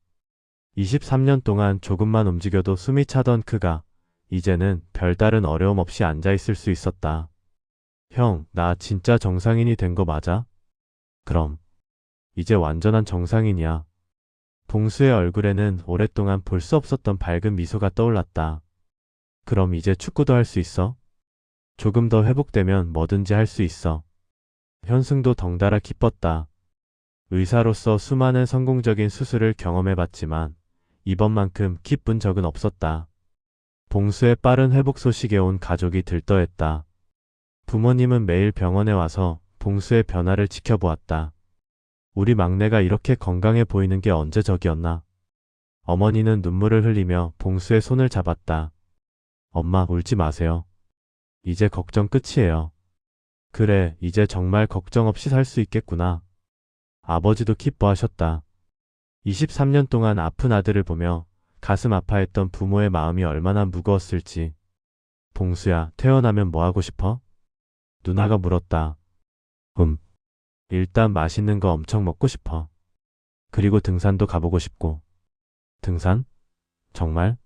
23년 동안 조금만 움직여도 숨이 차던 그가 이제는 별다른 어려움 없이 앉아있을 수 있었다. 형, 나 진짜 정상인이 된 거 맞아? 그럼. 이제 완전한 정상인이야. 봉수의 얼굴에는 오랫동안 볼 수 없었던 밝은 미소가 떠올랐다. 그럼 이제 축구도 할 수 있어? 조금 더 회복되면 뭐든지 할 수 있어. 현승도 덩달아 기뻤다. 의사로서 수많은 성공적인 수술을 경험해봤지만 이번만큼 기쁜 적은 없었다. 봉수의 빠른 회복 소식에 온 가족이 들떠했다. 부모님은 매일 병원에 와서 봉수의 변화를 지켜보았다. 우리 막내가 이렇게 건강해 보이는 게 언제적이었나? 어머니는 눈물을 흘리며 봉수의 손을 잡았다. 엄마, 울지 마세요. 이제 걱정 끝이에요. 그래, 이제 정말 걱정 없이 살 수 있겠구나. 아버지도 기뻐하셨다. 23년 동안 아픈 아들을 보며 가슴 아파했던 부모의 마음이 얼마나 무거웠을지. 봉수야, 태어나면 뭐 하고 싶어? 누나가 물었다. 일단 맛있는 거 엄청 먹고 싶어. 그리고 등산도 가보고 싶고. 등산? 정말?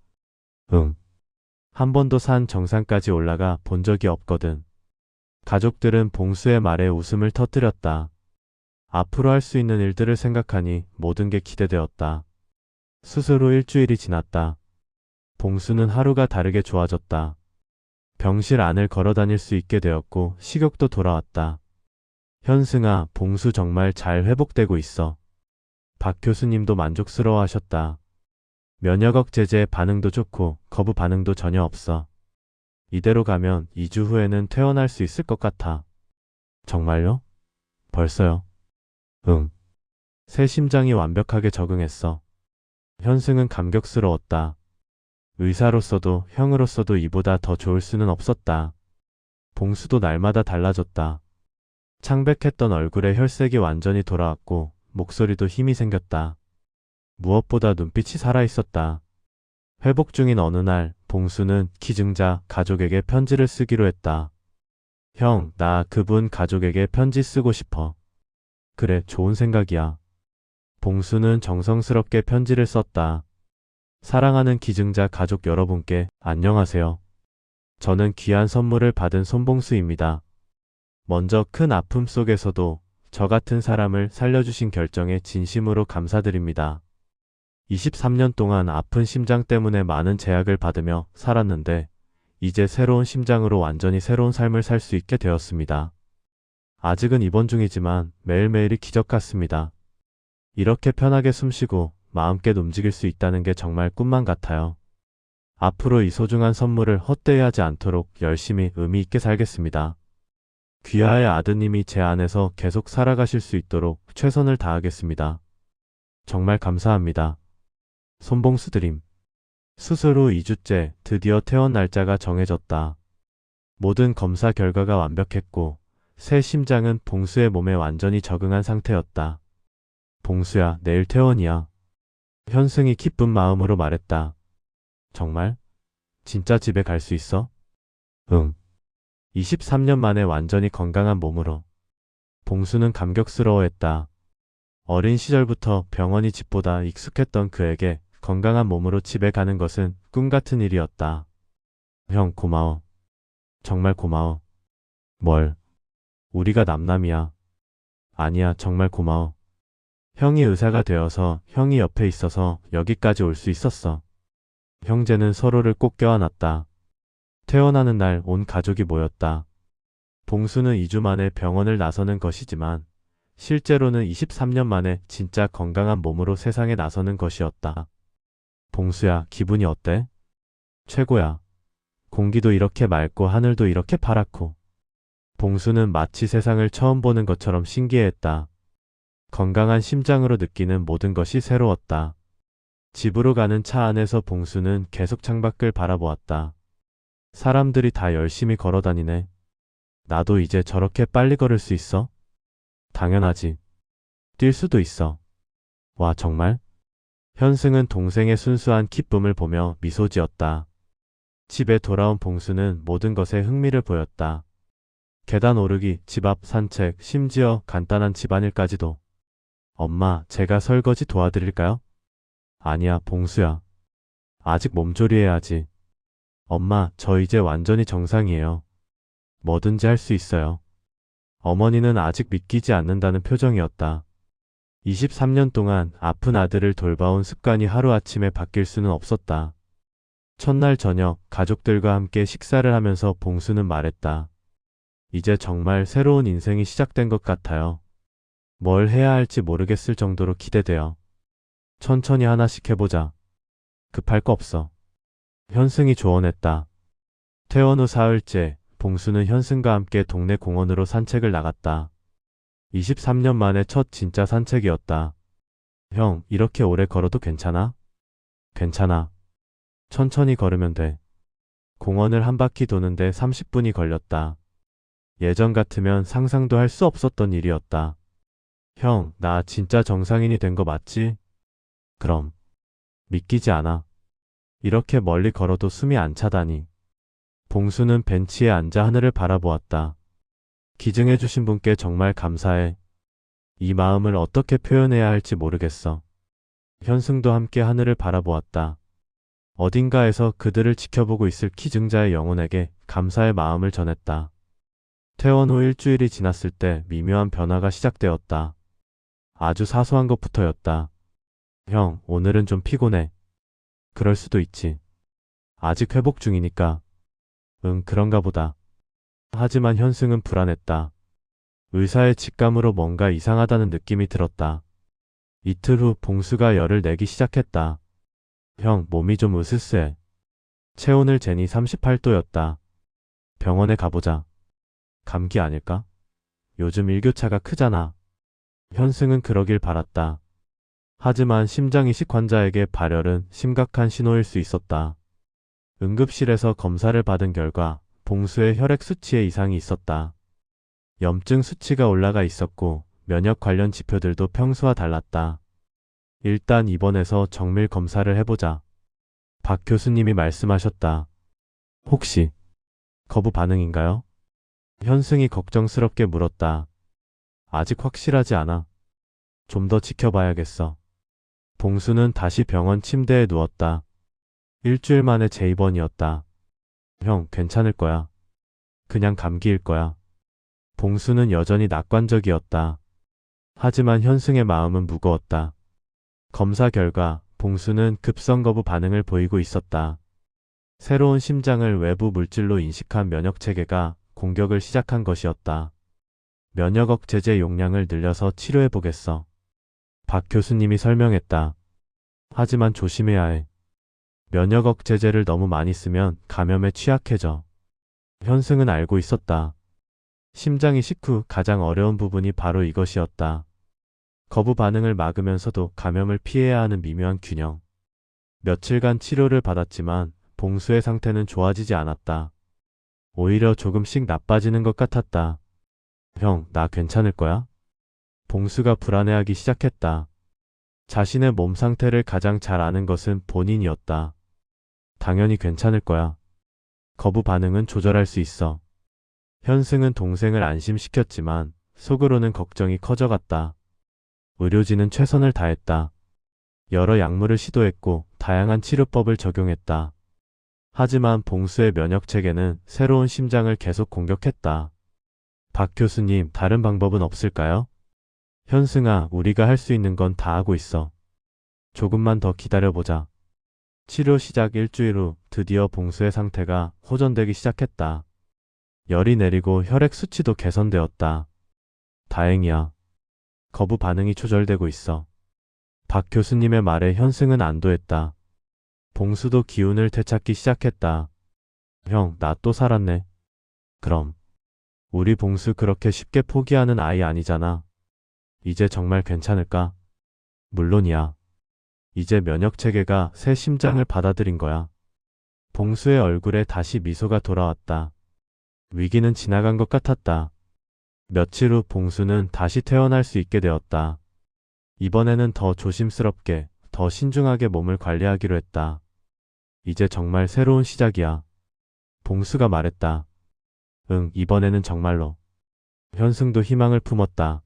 응. 한 번도 산 정상까지 올라가 본 적이 없거든. 가족들은 봉수의 말에 웃음을 터뜨렸다. 앞으로 할 수 있는 일들을 생각하니 모든 게 기대되었다. 수술 후 일주일이 지났다. 봉수는 하루가 다르게 좋아졌다. 병실 안을 걸어 다닐 수 있게 되었고 식욕도 돌아왔다. 현승아, 봉수 정말 잘 회복되고 있어. 박 교수님도 만족스러워 하셨다. 면역 억제제 반응도 좋고 거부 반응도 전혀 없어. 이대로 가면 2주 후에는 퇴원할 수 있을 것 같아. 정말요? 벌써요? 응. 새 심장이 완벽하게 적응했어. 현승은 감격스러웠다. 의사로서도 형으로서도 이보다 더 좋을 수는 없었다. 봉수도 날마다 달라졌다. 창백했던 얼굴에 혈색이 완전히 돌아왔고 목소리도 힘이 생겼다. 무엇보다 눈빛이 살아있었다. 회복 중인 어느 날, 봉수는 기증자 가족에게 편지를 쓰기로 했다. 형, 나 그분 가족에게 편지 쓰고 싶어. 그래, 좋은 생각이야. 봉수는 정성스럽게 편지를 썼다. 사랑하는 기증자 가족 여러분께 안녕하세요. 저는 귀한 선물을 받은 손봉수입니다. 먼저 큰 아픔 속에서도 저 같은 사람을 살려주신 결정에 진심으로 감사드립니다. 23년 동안 아픈 심장 때문에 많은 제약을 받으며 살았는데 이제 새로운 심장으로 완전히 새로운 삶을 살 수 있게 되었습니다. 아직은 입원 중이지만 매일매일이 기적 같습니다. 이렇게 편하게 숨쉬고 마음껏 움직일 수 있다는 게 정말 꿈만 같아요. 앞으로 이 소중한 선물을 헛되이 하지 않도록 열심히 의미 있게 살겠습니다. 귀하의 아드님이 제 안에서 계속 살아가실 수 있도록 최선을 다하겠습니다. 정말 감사합니다. 손봉수 드림. 수술 후 2주째 드디어 퇴원 날짜가 정해졌다. 모든 검사 결과가 완벽했고 새 심장은 봉수의 몸에 완전히 적응한 상태였다. 봉수야, 내일 퇴원이야. 현승이 기쁜 마음으로 말했다. 정말? 진짜 집에 갈 수 있어? 응. 23년 만에 완전히 건강한 몸으로. 봉수는 감격스러워했다. 어린 시절부터 병원이 집보다 익숙했던 그에게 건강한 몸으로 집에 가는 것은 꿈 같은 일이었다. 형, 고마워. 정말 고마워. 뭘? 우리가 남남이야. 아니야, 정말 고마워. 형이 의사가 되어서 형이 옆에 있어서 여기까지 올 수 있었어. 형제는 서로를 꼭 껴안았다. 퇴원하는 날 온 가족이 모였다. 봉수는 2주 만에 병원을 나서는 것이지만 실제로는 23년 만에 진짜 건강한 몸으로 세상에 나서는 것이었다. 봉수야, 기분이 어때? 최고야. 공기도 이렇게 맑고 하늘도 이렇게 파랗고. 봉수는 마치 세상을 처음 보는 것처럼 신기해했다. 건강한 심장으로 느끼는 모든 것이 새로웠다. 집으로 가는 차 안에서 봉수는 계속 창밖을 바라보았다. 사람들이 다 열심히 걸어다니네. 나도 이제 저렇게 빨리 걸을 수 있어? 당연하지. 뛸 수도 있어. 와, 정말? 현승은 동생의 순수한 기쁨을 보며 미소 지었다. 집에 돌아온 봉수는 모든 것에 흥미를 보였다. 계단 오르기, 집 앞 산책, 심지어 간단한 집안일까지도. 엄마, 제가 설거지 도와드릴까요? 아니야, 봉수야. 아직 몸조리해야지. 엄마, 저 이제 완전히 정상이에요. 뭐든지 할 수 있어요. 어머니는 아직 믿기지 않는다는 표정이었다. 23년 동안 아픈 아들을 돌봐온 습관이 하루아침에 바뀔 수는 없었다. 첫날 저녁 가족들과 함께 식사를 하면서 봉수는 말했다. 이제 정말 새로운 인생이 시작된 것 같아요. 뭘 해야 할지 모르겠을 정도로 기대돼요. 천천히 하나씩 해보자. 급할 거 없어. 현승이 조언했다. 퇴원 후 사흘째 봉수는 현승과 함께 동네 공원으로 산책을 나갔다. 23년 만에 첫 진짜 산책이었다. 형, 이렇게 오래 걸어도 괜찮아? 괜찮아. 천천히 걸으면 돼. 공원을 한 바퀴 도는데 30분이 걸렸다. 예전 같으면 상상도 할 수 없었던 일이었다. 형, 나 진짜 정상인이 된 거 맞지? 그럼. 믿기지 않아. 이렇게 멀리 걸어도 숨이 안 차다니. 봉수는 벤치에 앉아 하늘을 바라보았다. 기증해주신 분께 정말 감사해. 이 마음을 어떻게 표현해야 할지 모르겠어. 현승도 함께 하늘을 바라보았다. 어딘가에서 그들을 지켜보고 있을 기증자의 영혼에게 감사의 마음을 전했다. 퇴원 후 일주일이 지났을 때 미묘한 변화가 시작되었다. 아주 사소한 것부터였다. 형, 오늘은 좀 피곤해. 그럴 수도 있지. 아직 회복 중이니까. 응, 그런가 보다. 하지만 현승은 불안했다. 의사의 직감으로 뭔가 이상하다는 느낌이 들었다. 이틀 후 봉수가 열을 내기 시작했다. 형, 몸이 좀 으스스해. 체온을 재니 38도였다. 병원에 가보자. 감기 아닐까? 요즘 일교차가 크잖아. 현승은 그러길 바랐다. 하지만 심장이식 환자에게 발열은 심각한 신호일 수 있었다. 응급실에서 검사를 받은 결과 봉수의 혈액 수치에 이상이 있었다. 염증 수치가 올라가 있었고 면역 관련 지표들도 평소와 달랐다. 일단 입원해서 정밀 검사를 해보자. 박 교수님이 말씀하셨다. 혹시 거부 반응인가요? 현승이 걱정스럽게 물었다. 아직 확실하지 않아. 좀 더 지켜봐야겠어. 봉수는 다시 병원 침대에 누웠다. 일주일 만에 재입원이었다. 형, 괜찮을 거야. 그냥 감기일 거야. 봉수는 여전히 낙관적이었다. 하지만 현승의 마음은 무거웠다. 검사 결과 봉수는 급성 거부 반응을 보이고 있었다. 새로운 심장을 외부 물질로 인식한 면역체계가 공격을 시작한 것이었다. 면역 억제제 용량을 늘려서 치료해 보겠어. 박 교수님이 설명했다. 하지만 조심해야 해. 면역 억제제를 너무 많이 쓰면 감염에 취약해져. 현승은 알고 있었다. 심장 이식 후 가장 어려운 부분이 바로 이것이었다. 거부 반응을 막으면서도 감염을 피해야 하는 미묘한 균형. 며칠간 치료를 받았지만 봉수의 상태는 좋아지지 않았다. 오히려 조금씩 나빠지는 것 같았다. 형, 나 괜찮을 거야? 봉수가 불안해하기 시작했다. 자신의 몸 상태를 가장 잘 아는 것은 본인이었다. 당연히 괜찮을 거야. 거부 반응은 조절할 수 있어. 현승은 동생을 안심시켰지만 속으로는 걱정이 커져갔다. 의료진은 최선을 다했다. 여러 약물을 시도했고 다양한 치료법을 적용했다. 하지만 봉수의 면역체계는 새로운 심장을 계속 공격했다. 박 교수님, 다른 방법은 없을까요? 현승아, 우리가 할 수 있는 건 다 하고 있어. 조금만 더 기다려보자. 치료 시작 일주일 후 드디어 봉수의 상태가 호전되기 시작했다. 열이 내리고 혈액 수치도 개선되었다. 다행이야. 거부 반응이 조절되고 있어. 박 교수님의 말에 현승은 안도했다. 봉수도 기운을 되찾기 시작했다. 형, 나 또 살았네. 그럼. 우리 봉수 그렇게 쉽게 포기하는 아이 아니잖아. 이제 정말 괜찮을까? 물론이야. 이제 면역체계가 새 심장을 받아들인 거야. 봉수의 얼굴에 다시 미소가 돌아왔다. 위기는 지나간 것 같았다. 며칠 후 봉수는 다시 태어날 수 있게 되었다. 이번에는 더 조심스럽게, 더 신중하게 몸을 관리하기로 했다. 이제 정말 새로운 시작이야. 봉수가 말했다. 응, 이번에는 정말로. 현승도 희망을 품었다.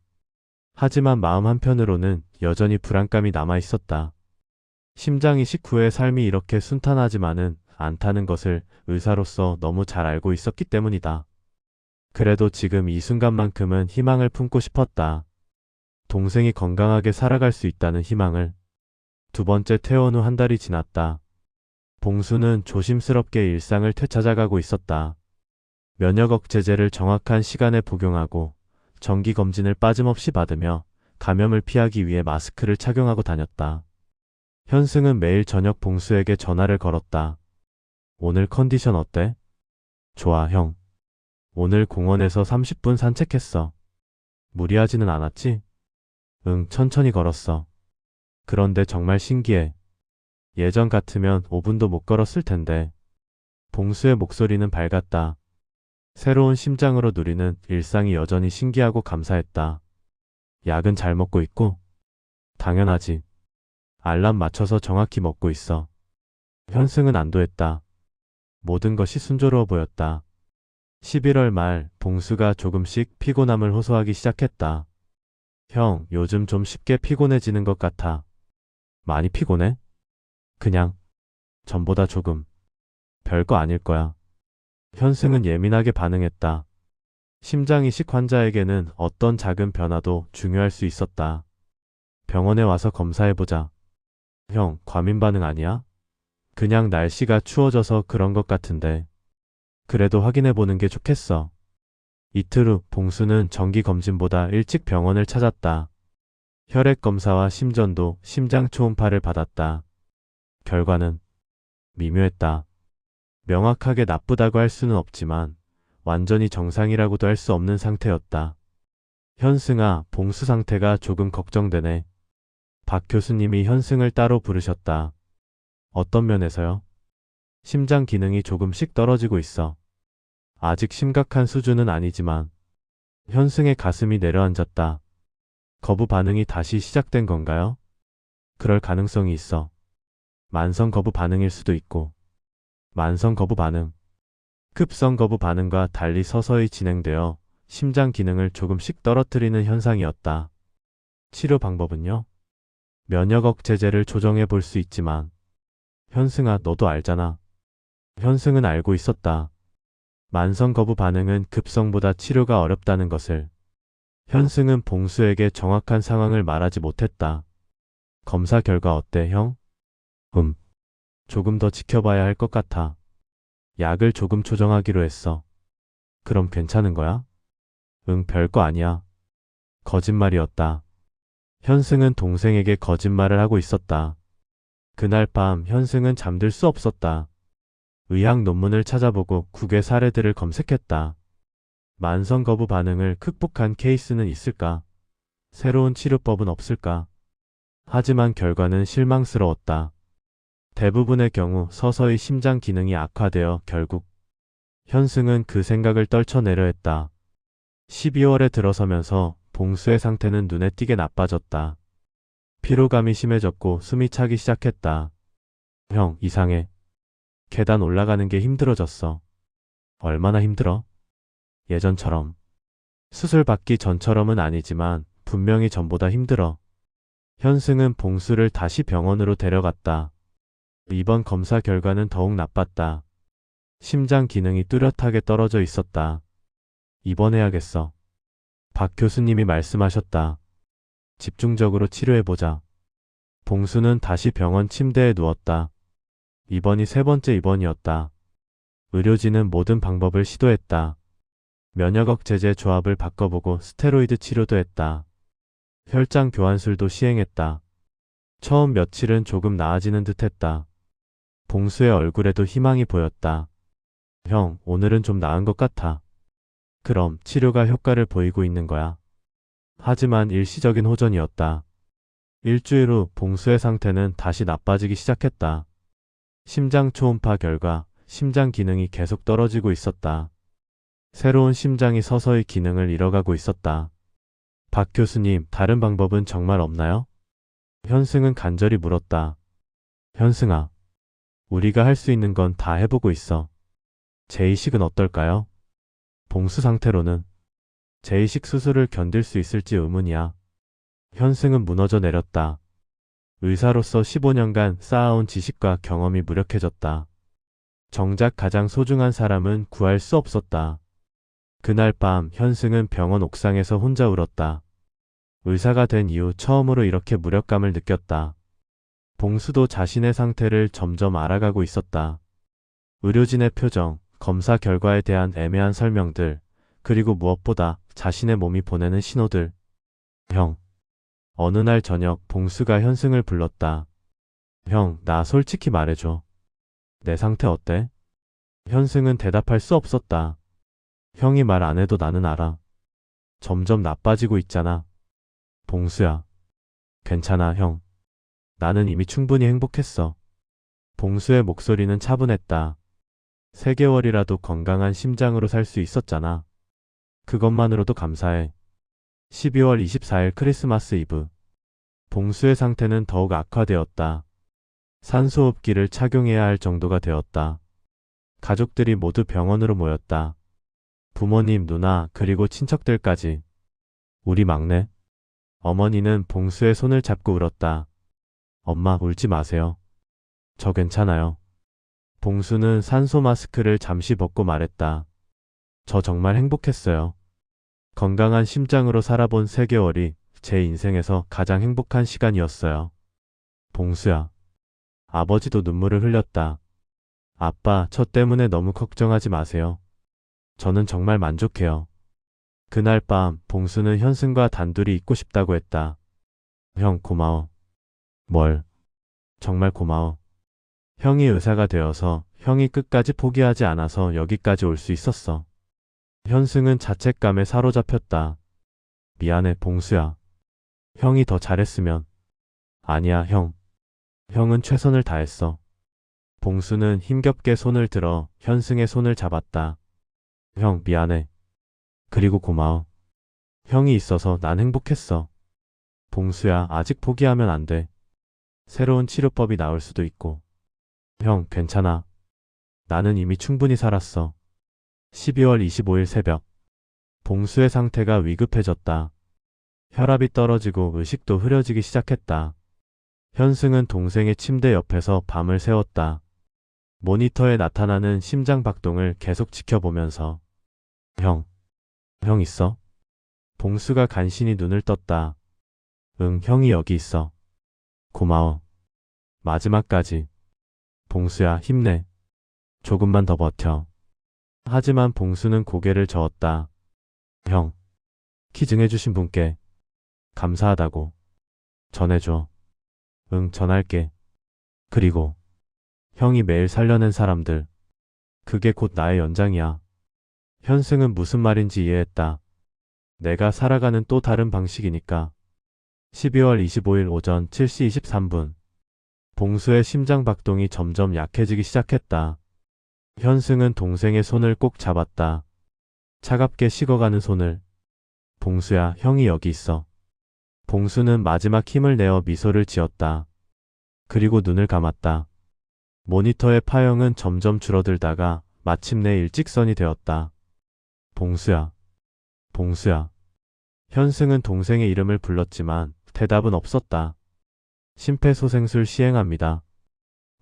하지만 마음 한편으로는 여전히 불안감이 남아 있었다. 심장 이식 후의 삶이 이렇게 순탄하지만은 않다는 것을 의사로서 너무 잘 알고 있었기 때문이다. 그래도 지금 이 순간만큼은 희망을 품고 싶었다. 동생이 건강하게 살아갈 수 있다는 희망을. 두 번째 퇴원 후 한 달이 지났다. 봉수는 조심스럽게 일상을 되찾아가고 있었다. 면역 억제제를 정확한 시간에 복용하고 정기 검진을 빠짐없이 받으며 감염을 피하기 위해 마스크를 착용하고 다녔다. 현승은 매일 저녁 봉수에게 전화를 걸었다. 오늘 컨디션 어때? 좋아, 형. 오늘 공원에서 30분 산책했어. 무리하지는 않았지? 응, 천천히 걸었어. 그런데 정말 신기해. 예전 같으면 5분도 못 걸었을 텐데. 봉수의 목소리는 밝았다. 새로운 심장으로 누리는 일상이 여전히 신기하고 감사했다. 약은 잘 먹고 있고? 당연하지. 알람 맞춰서 정확히 먹고 있어. 현승은 안도했다. 모든 것이 순조로워 보였다. 11월 말 봉수가 조금씩 피곤함을 호소하기 시작했다. 형, 요즘 좀 쉽게 피곤해지는 것 같아. 많이 피곤해? 그냥 전보다 조금. 별거 아닐 거야. 현승은 예민하게 반응했다. 심장 이식 환자에게는 어떤 작은 변화도 중요할 수 있었다. 병원에 와서 검사해보자. 형, 과민 반응 아니야? 그냥 날씨가 추워져서 그런 것 같은데. 그래도 확인해보는 게 좋겠어. 이틀 후 봉수는 정기 검진보다 일찍 병원을 찾았다. 혈액 검사와 심전도 심장 초음파를 받았다. 결과는 미묘했다. 명확하게 나쁘다고 할 수는 없지만 완전히 정상이라고도 할 수 없는 상태였다. 현승아, 봉수 상태가 조금 걱정되네. 박 교수님이 현승을 따로 부르셨다. 어떤 면에서요? 심장 기능이 조금씩 떨어지고 있어. 아직 심각한 수준은 아니지만. 현승의 가슴이 내려앉았다. 거부 반응이 다시 시작된 건가요? 그럴 가능성이 있어. 만성 거부 반응일 수도 있고. 만성 거부 반응. 급성 거부 반응과 달리 서서히 진행되어 심장 기능을 조금씩 떨어뜨리는 현상이었다. 치료 방법은요? 면역 억제제를 조정해 볼 수 있지만, 현승아, 너도 알잖아. 현승은 알고 있었다. 만성 거부 반응은 급성보다 치료가 어렵다는 것을. 현승은 봉수에게 정확한 상황을 말하지 못했다. 검사 결과 어때, 형? 조금 더 지켜봐야 할 것 같아. 약을 조금 조정하기로 했어. 그럼 괜찮은 거야? 응, 별거 아니야. 거짓말이었다. 현승은 동생에게 거짓말을 하고 있었다. 그날 밤 현승은 잠들 수 없었다. 의학 논문을 찾아보고 국외 사례들을 검색했다. 만성 거부 반응을 극복한 케이스는 있을까? 새로운 치료법은 없을까? 하지만 결과는 실망스러웠다. 대부분의 경우 서서히 심장 기능이 악화되어 결국 현승은 그 생각을 떨쳐내려 했다. 12월에 들어서면서 봉수의 상태는 눈에 띄게 나빠졌다. 피로감이 심해졌고 숨이 차기 시작했다. 형, 이상해. 계단 올라가는 게 힘들어졌어. 얼마나 힘들어? 예전처럼. 수술 받기 전처럼은 아니지만 분명히 전보다 힘들어. 현승은 봉수를 다시 병원으로 데려갔다. 이번 검사 결과는 더욱 나빴다. 심장 기능이 뚜렷하게 떨어져 있었다. 입원해야겠어. 박 교수님이 말씀하셨다. 집중적으로 치료해보자. 봉수는 다시 병원 침대에 누웠다. 입원이 세 번째 입원이었다. 의료진은 모든 방법을 시도했다. 면역 억제제 조합을 바꿔보고 스테로이드 치료도 했다. 혈장 교환술도 시행했다. 처음 며칠은 조금 나아지는 듯했다. 봉수의 얼굴에도 희망이 보였다. 형, 오늘은 좀 나은 것 같아. 그럼 치료가 효과를 보이고 있는 거야. 하지만 일시적인 호전이었다. 일주일 후 봉수의 상태는 다시 나빠지기 시작했다. 심장 초음파 결과 심장 기능이 계속 떨어지고 있었다. 새로운 심장이 서서히 기능을 잃어가고 있었다. 박 교수님, 다른 방법은 정말 없나요? 현승은 간절히 물었다. 현승아, 우리가 할 수 있는 건 다 해보고 있어. 재이식은 어떨까요? 봉수 상태로는 재이식 수술을 견딜 수 있을지 의문이야. 현승은 무너져 내렸다. 의사로서 15년간 쌓아온 지식과 경험이 무력해졌다. 정작 가장 소중한 사람은 구할 수 없었다. 그날 밤 현승은 병원 옥상에서 혼자 울었다. 의사가 된 이후 처음으로 이렇게 무력감을 느꼈다. 봉수도 자신의 상태를 점점 알아가고 있었다. 의료진의 표정, 검사 결과에 대한 애매한 설명들, 그리고 무엇보다 자신의 몸이 보내는 신호들. 형. 어느 날 저녁 봉수가 현승을 불렀다. 형, 나 솔직히 말해줘. 내 상태 어때? 현승은 대답할 수 없었다. 형이 말 안 해도 나는 알아. 점점 나빠지고 있잖아. 봉수야. 괜찮아, 형. 나는 이미 충분히 행복했어. 봉수의 목소리는 차분했다. 3개월이라도 건강한 심장으로 살 수 있었잖아. 그것만으로도 감사해. 12월 24일 크리스마스 이브. 봉수의 상태는 더욱 악화되었다. 산소호흡기를 착용해야 할 정도가 되었다. 가족들이 모두 병원으로 모였다. 부모님, 누나, 그리고 친척들까지. 우리 막내. 어머니는 봉수의 손을 잡고 울었다. 엄마, 울지 마세요. 저 괜찮아요. 봉수는 산소 마스크를 잠시 벗고 말했다. 저 정말 행복했어요. 건강한 심장으로 살아본 3개월이 제 인생에서 가장 행복한 시간이었어요. 봉수야. 아버지도 눈물을 흘렸다. 아빠, 저 때문에 너무 걱정하지 마세요. 저는 정말 만족해요. 그날 밤 봉수는 현승과 단둘이 있고 싶다고 했다. 형, 고마워. 뭘? 정말 고마워. 형이 의사가 되어서 형이 끝까지 포기하지 않아서 여기까지 올 수 있었어. 현승은 자책감에 사로잡혔다. 미안해, 봉수야. 형이 더 잘했으면. 아니야, 형. 형은 최선을 다했어. 봉수는 힘겹게 손을 들어 현승의 손을 잡았다. 형, 미안해. 그리고 고마워. 형이 있어서 난 행복했어. 봉수야, 아직 포기하면 안 돼. 새로운 치료법이 나올 수도 있고. 형, 괜찮아. 나는 이미 충분히 살았어. 12월 25일 새벽. 봉수의 상태가 위급해졌다. 혈압이 떨어지고 의식도 흐려지기 시작했다. 현승은 동생의 침대 옆에서 밤을 새웠다. 모니터에 나타나는 심장 박동을 계속 지켜보면서 형 있어? 봉수가 간신히 눈을 떴다. 응, 형이 여기 있어. 고마워. 마지막까지. 봉수야, 힘내. 조금만 더 버텨. 하지만 봉수는 고개를 저었다. 형, 키증해주신 분께 감사하다고 전해줘. 응, 전할게. 그리고 형이 매일 살려낸 사람들, 그게 곧 나의 연장이야. 현승은 무슨 말인지 이해했다. 내가 살아가는 또 다른 방식이니까. 12월 25일 오전 7시 23분. 봉수의 심장 박동이 점점 약해지기 시작했다. 현승은 동생의 손을 꼭 잡았다. 차갑게 식어가는 손을. 봉수야, 형이 여기 있어. 봉수는 마지막 힘을 내어 미소를 지었다. 그리고 눈을 감았다. 모니터의 파형은 점점 줄어들다가 마침내 일직선이 되었다. 봉수야. 봉수야. 현승은 동생의 이름을 불렀지만 대답은 없었다. 심폐소생술 시행합니다.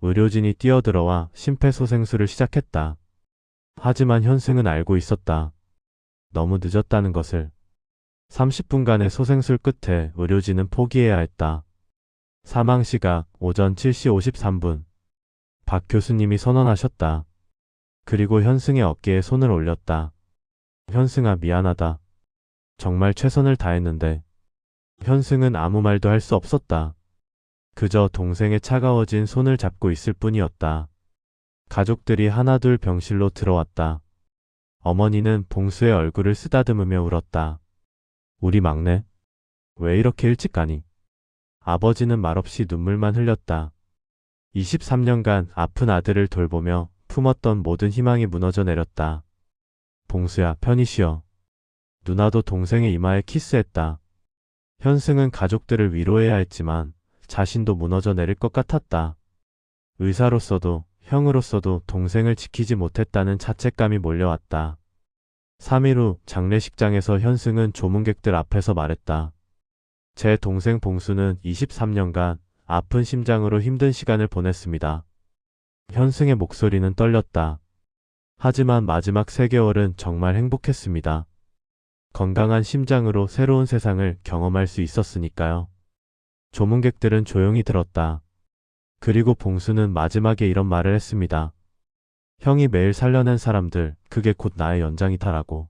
의료진이 뛰어들어와 심폐소생술을 시작했다. 하지만 현승은 알고 있었다. 너무 늦었다는 것을. 30분간의 소생술 끝에 의료진은 포기해야 했다. 사망 시각 오전 7시 53분. 박 교수님이 선언하셨다. 그리고 현승의 어깨에 손을 올렸다. 현승아, 미안하다. 정말 최선을 다했는데. 현승은 아무 말도 할 수 없었다. 그저 동생의 차가워진 손을 잡고 있을 뿐이었다. 가족들이 하나둘 병실로 들어왔다. 어머니는 봉수의 얼굴을 쓰다듬으며 울었다. 우리 막내? 왜 이렇게 일찍 가니? 아버지는 말없이 눈물만 흘렸다. 23년간 아픈 아들을 돌보며 품었던 모든 희망이 무너져 내렸다. 봉수야, 편히 쉬어. 누나도 동생의 이마에 키스했다. 현승은 가족들을 위로해야 했지만 자신도 무너져 내릴 것 같았다. 의사로서도 형으로서도 동생을 지키지 못했다는 자책감이 몰려왔다. 3일 후 장례식장에서 현승은 조문객들 앞에서 말했다. 제 동생 봉수는 23년간 아픈 심장으로 힘든 시간을 보냈습니다. 현승의 목소리는 떨렸다. 하지만 마지막 3개월은 정말 행복했습니다. 건강한 심장으로 새로운 세상을 경험할 수 있었으니까요. 조문객들은 조용히 들었다. 그리고 봉수는 마지막에 이런 말을 했습니다. 형이 매일 살려낸 사람들, 그게 곧 나의 연장이다라고.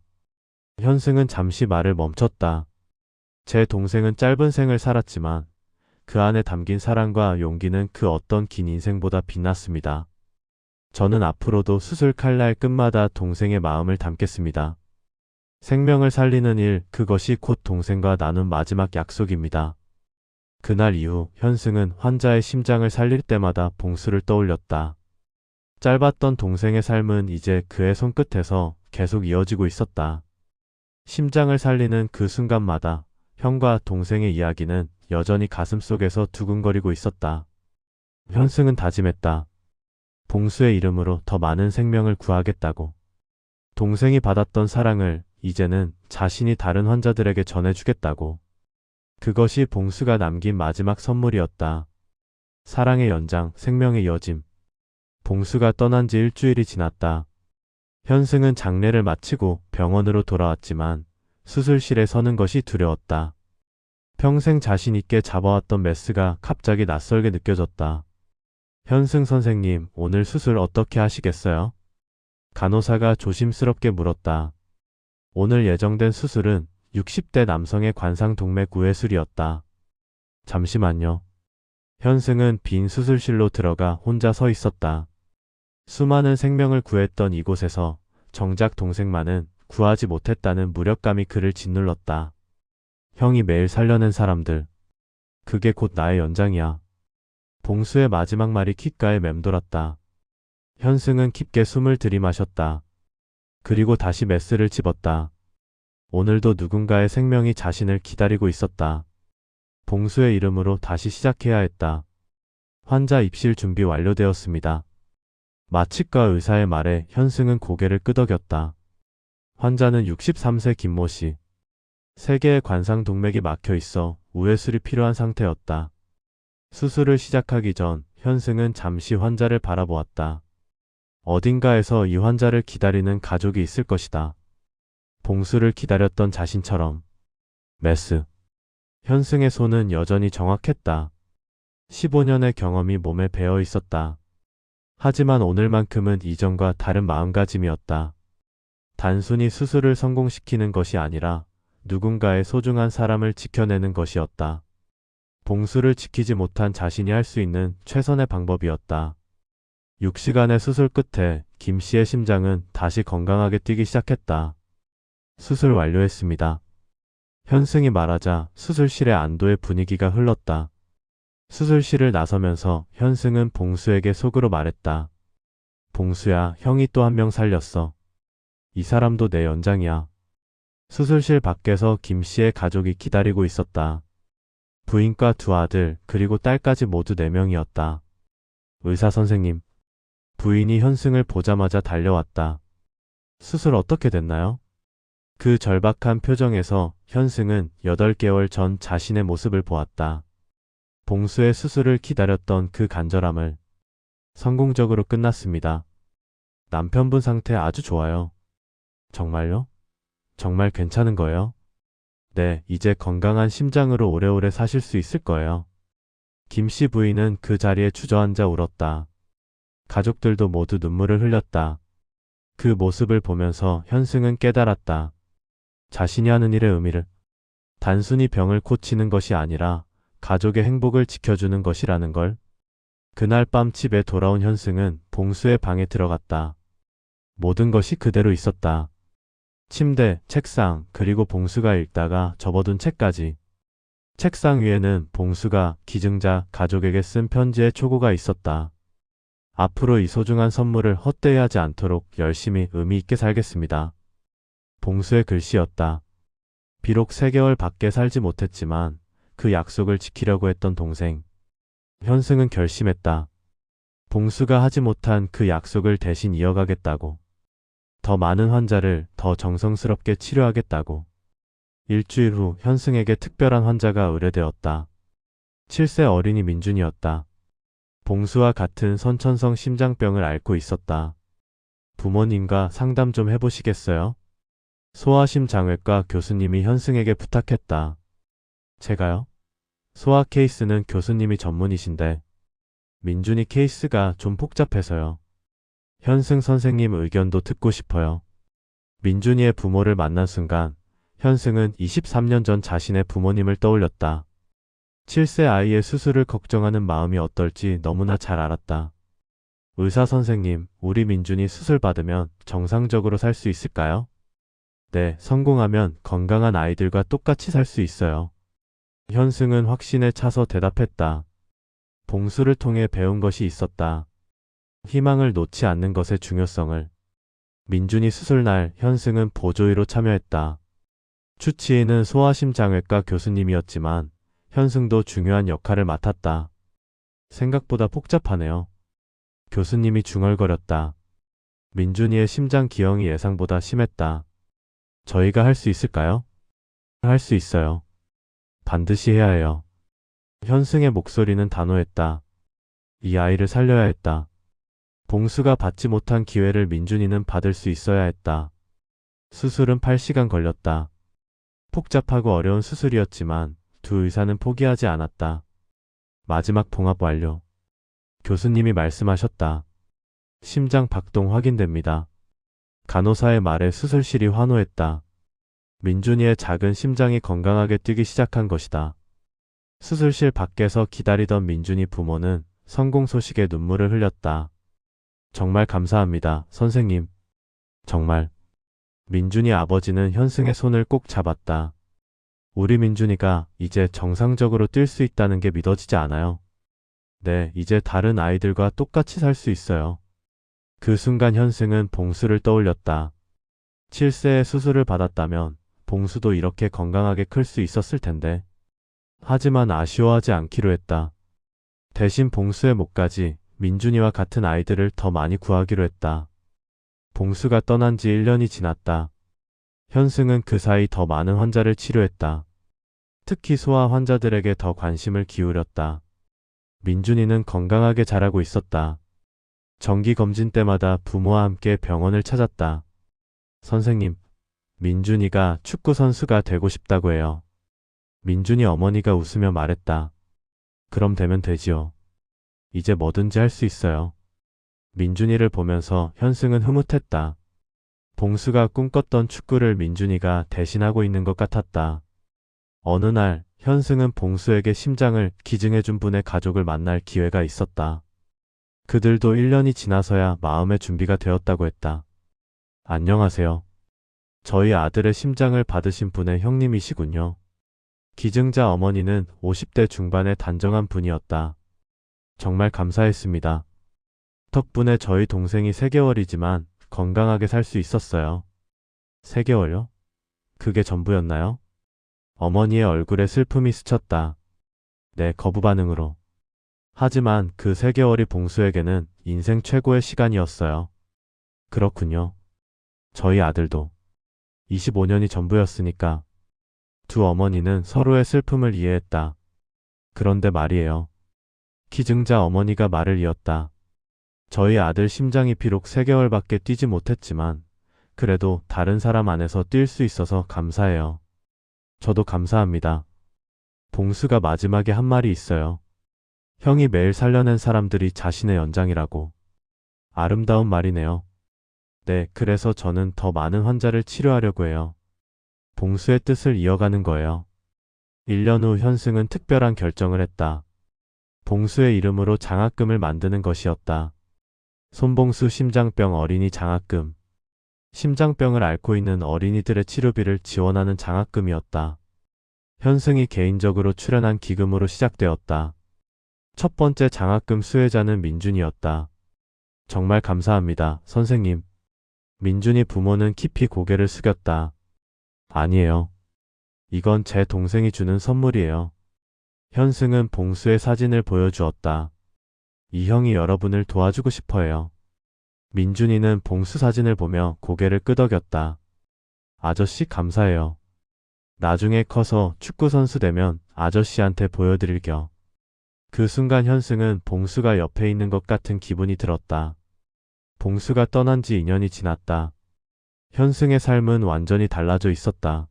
현승은 잠시 말을 멈췄다. 제 동생은 짧은 생을 살았지만 그 안에 담긴 사랑과 용기는 그 어떤 긴 인생보다 빛났습니다. 저는 앞으로도 수술 칼날 끝마다 동생의 마음을 담겠습니다. 생명을 살리는 일, 그것이 곧 동생과 나눈 마지막 약속입니다. 그날 이후 현승은 환자의 심장을 살릴 때마다 봉수를 떠올렸다. 짧았던 동생의 삶은 이제 그의 손끝에서 계속 이어지고 있었다. 심장을 살리는 그 순간마다 형과 동생의 이야기는 여전히 가슴속에서 두근거리고 있었다. 현승은 다짐했다. 봉수의 이름으로 더 많은 생명을 구하겠다고. 동생이 받았던 사랑을 이제는 자신이 다른 환자들에게 전해주겠다고. 그것이 봉수가 남긴 마지막 선물이었다. 사랑의 연장, 생명의 이어짐. 봉수가 떠난 지 일주일이 지났다. 현승은 장례를 마치고 병원으로 돌아왔지만 수술실에 서는 것이 두려웠다. 평생 자신 있게 잡아왔던 메스가 갑자기 낯설게 느껴졌다. 현승 선생님, 오늘 수술 어떻게 하시겠어요? 간호사가 조심스럽게 물었다. 오늘 예정된 수술은 60대 남성의 관상동맥 우회술이었다. 잠시만요. 현승은 빈 수술실로 들어가 혼자 서 있었다. 수많은 생명을 구했던 이곳에서 정작 동생만은 구하지 못했다는 무력감이 그를 짓눌렀다. 형이 매일 살려낸 사람들, 그게 곧 나의 연장이야. 봉수의 마지막 말이 귓가에 맴돌았다. 현승은 깊게 숨을 들이마셨다. 그리고 다시 메스를 집었다. 오늘도 누군가의 생명이 자신을 기다리고 있었다. 봉수의 이름으로 다시 시작해야 했다. 환자 입실 준비 완료되었습니다. 마취과 의사의 말에 현승은 고개를 끄덕였다. 환자는 63세 김모 씨. 3개의 관상 동맥이 막혀 있어 우회술이 필요한 상태였다. 수술을 시작하기 전 현승은 잠시 환자를 바라보았다. 어딘가에서 이 환자를 기다리는 가족이 있을 것이다. 봉수를 기다렸던 자신처럼. 메스. 현승의 손은 여전히 정확했다. 15년의 경험이 몸에 배어 있었다. 하지만 오늘만큼은 이전과 다른 마음가짐이었다. 단순히 수술을 성공시키는 것이 아니라 누군가의 소중한 사람을 지켜내는 것이었다. 봉수를 지키지 못한 자신이 할 수 있는 최선의 방법이었다. 6시간의 수술 끝에 김 씨의 심장은 다시 건강하게 뛰기 시작했다. 수술 완료했습니다. 현승이 말하자 수술실의 안도의 분위기가 흘렀다. 수술실을 나서면서 현승은 봉수에게 속으로 말했다. 봉수야, 형이 또 한 명 살렸어. 이 사람도 내 연장이야. 수술실 밖에서 김 씨의 가족이 기다리고 있었다. 부인과 2 아들 그리고 딸까지 모두 4명이었다. 의사 선생님. 부인이 현승을 보자마자 달려왔다. 수술 어떻게 됐나요? 그 절박한 표정에서 현승은 8개월 전 자신의 모습을 보았다. 봉수의 수술을 기다렸던 그 간절함을. 성공적으로 끝났습니다. 남편분 상태 아주 좋아요. 정말요? 정말 괜찮은 거예요? 네, 이제 건강한 심장으로 오래오래 사실 수 있을 거예요. 김 씨 부인은 그 자리에 주저앉아 울었다. 가족들도 모두 눈물을 흘렸다. 그 모습을 보면서 현승은 깨달았다. 자신이 하는 일의 의미를. 단순히 병을 고치는 것이 아니라 가족의 행복을 지켜주는 것이라는 걸. 그날 밤 집에 돌아온 현승은 봉수의 방에 들어갔다. 모든 것이 그대로 있었다. 침대, 책상, 그리고 봉수가 읽다가 접어둔 책까지. 책상 위에는 봉수가 기증자 가족에게 쓴 편지의 초고가 있었다. 앞으로 이 소중한 선물을 헛되이 하지 않도록 열심히 의미 있게 살겠습니다. 봉수의 글씨였다. 비록 3개월 밖에 살지 못했지만 그 약속을 지키려고 했던 동생. 현승은 결심했다. 봉수가 하지 못한 그 약속을 대신 이어가겠다고. 더 많은 환자를 더 정성스럽게 치료하겠다고. 일주일 후 현승에게 특별한 환자가 의뢰되었다. 7세 어린이 민준이었다. 봉수와 같은 선천성 심장병을 앓고 있었다. 부모님과 상담 좀 해보시겠어요? 소아심장외과 교수님이 현승에게 부탁했다. 제가요? 소아 케이스는 교수님이 전문이신데 민준이 케이스가 좀 복잡해서요. 현승 선생님 의견도 듣고 싶어요. 민준이의 부모를 만난 순간 현승은 23년 전 자신의 부모님을 떠올렸다. 7세 아이의 수술을 걱정하는 마음이 어떨지 너무나 잘 알았다. 의사 선생님, 우리 민준이 수술 받으면 정상적으로 살 수 있을까요? 네, 성공하면 건강한 아이들과 똑같이 살 수 있어요. 현승은 확신에 차서 대답했다. 봉수를 통해 배운 것이 있었다. 희망을 놓지 않는 것의 중요성을. 민준이 수술날 현승은 보조의로 참여했다. 주치의는 소아심장외과 교수님이었지만 현승도 중요한 역할을 맡았다. 생각보다 복잡하네요. 교수님이 중얼거렸다. 민준이의 심장 기형이 예상보다 심했다. 저희가 할 수 있을까요? 할 수 있어요. 반드시 해야 해요. 현승의 목소리는 단호했다. 이 아이를 살려야 했다. 봉수가 받지 못한 기회를 민준이는 받을 수 있어야 했다. 수술은 8시간 걸렸다. 복잡하고 어려운 수술이었지만 2 의사는 포기하지 않았다. 마지막 봉합 완료. 교수님이 말씀하셨다. 심장 박동 확인됩니다. 간호사의 말에 수술실이 환호했다. 민준이의 작은 심장이 건강하게 뛰기 시작한 것이다. 수술실 밖에서 기다리던 민준이 부모는 성공 소식에 눈물을 흘렸다. 정말 감사합니다, 선생님. 정말. 민준이 아버지는 현승의 손을 꼭 잡았다. 우리 민준이가 이제 정상적으로 뛸 수 있다는 게 믿어지지 않아요. 네, 이제 다른 아이들과 똑같이 살 수 있어요. 그 순간 현승은 봉수를 떠올렸다. 7세의 수술을 받았다면 봉수도 이렇게 건강하게 클 수 있었을 텐데. 하지만 아쉬워하지 않기로 했다. 대신 봉수의 목까지 민준이와 같은 아이들을 더 많이 구하기로 했다. 봉수가 떠난 지 1년이 지났다. 현승은 그 사이 더 많은 환자를 치료했다. 특히 소아 환자들에게 더 관심을 기울였다. 민준이는 건강하게 자라고 있었다. 정기검진 때마다 부모와 함께 병원을 찾았다. 선생님, 민준이가 축구 선수가 되고 싶다고 해요. 민준이 어머니가 웃으며 말했다. 그럼 되면 되지요. 이제 뭐든지 할 수 있어요. 민준이를 보면서 현승은 흐뭇했다. 봉수가 꿈꿨던 축구를 민준이가 대신하고 있는 것 같았다. 어느 날 현승은 봉수에게 심장을 기증해준 분의 가족을 만날 기회가 있었다. 그들도 1년이 지나서야 마음의 준비가 되었다고 했다. 안녕하세요. 저희 아들의 심장을 받으신 분의 형님이시군요. 기증자 어머니는 50대 중반의 단정한 분이었다. 정말 감사했습니다. 덕분에 저희 동생이 3개월이지만 건강하게 살 수 있었어요. 3개월요? 그게 전부였나요? 어머니의 얼굴에 슬픔이 스쳤다. 네, 거부 반응으로. 하지만 그 3개월이 봉수에게는 인생 최고의 시간이었어요. 그렇군요. 저희 아들도 25년이 전부였으니까. 두 어머니는 서로의 슬픔을 이해했다. 그런데 말이에요. 기증자 어머니가 말을 이었다. 저희 아들 심장이 비록 3개월밖에 뛰지 못했지만 그래도 다른 사람 안에서 뛸 수 있어서 감사해요. 저도 감사합니다. 봉수가 마지막에 한 말이 있어요. 형이 매일 살려낸 사람들이 자신의 연장이라고. 아름다운 말이네요. 네, 그래서 저는 더 많은 환자를 치료하려고 해요. 봉수의 뜻을 이어가는 거예요. 1년 후 현승은 특별한 결정을 했다. 봉수의 이름으로 장학금을 만드는 것이었다. 손봉수 심장병 어린이 장학금. 심장병을 앓고 있는 어린이들의 치료비를 지원하는 장학금이었다. 현승이 개인적으로 출연한 기금으로 시작되었다. 첫 번째 장학금 수혜자는 민준이었다. 정말 감사합니다, 선생님. 민준이 부모는 깊이 고개를 숙였다. 아니에요. 이건 제 동생이 주는 선물이에요. 현승은 봉수의 사진을 보여주었다. 이 형이 여러분을 도와주고 싶어 해요. 민준이는 봉수 사진을 보며 고개를 끄덕였다. 아저씨 감사해요. 나중에 커서 축구선수 되면 아저씨한테 보여드릴게요. 그 순간 현승은 봉수가 옆에 있는 것 같은 기분이 들었다. 봉수가 떠난 지 2년이 지났다. 현승의 삶은 완전히 달라져 있었다.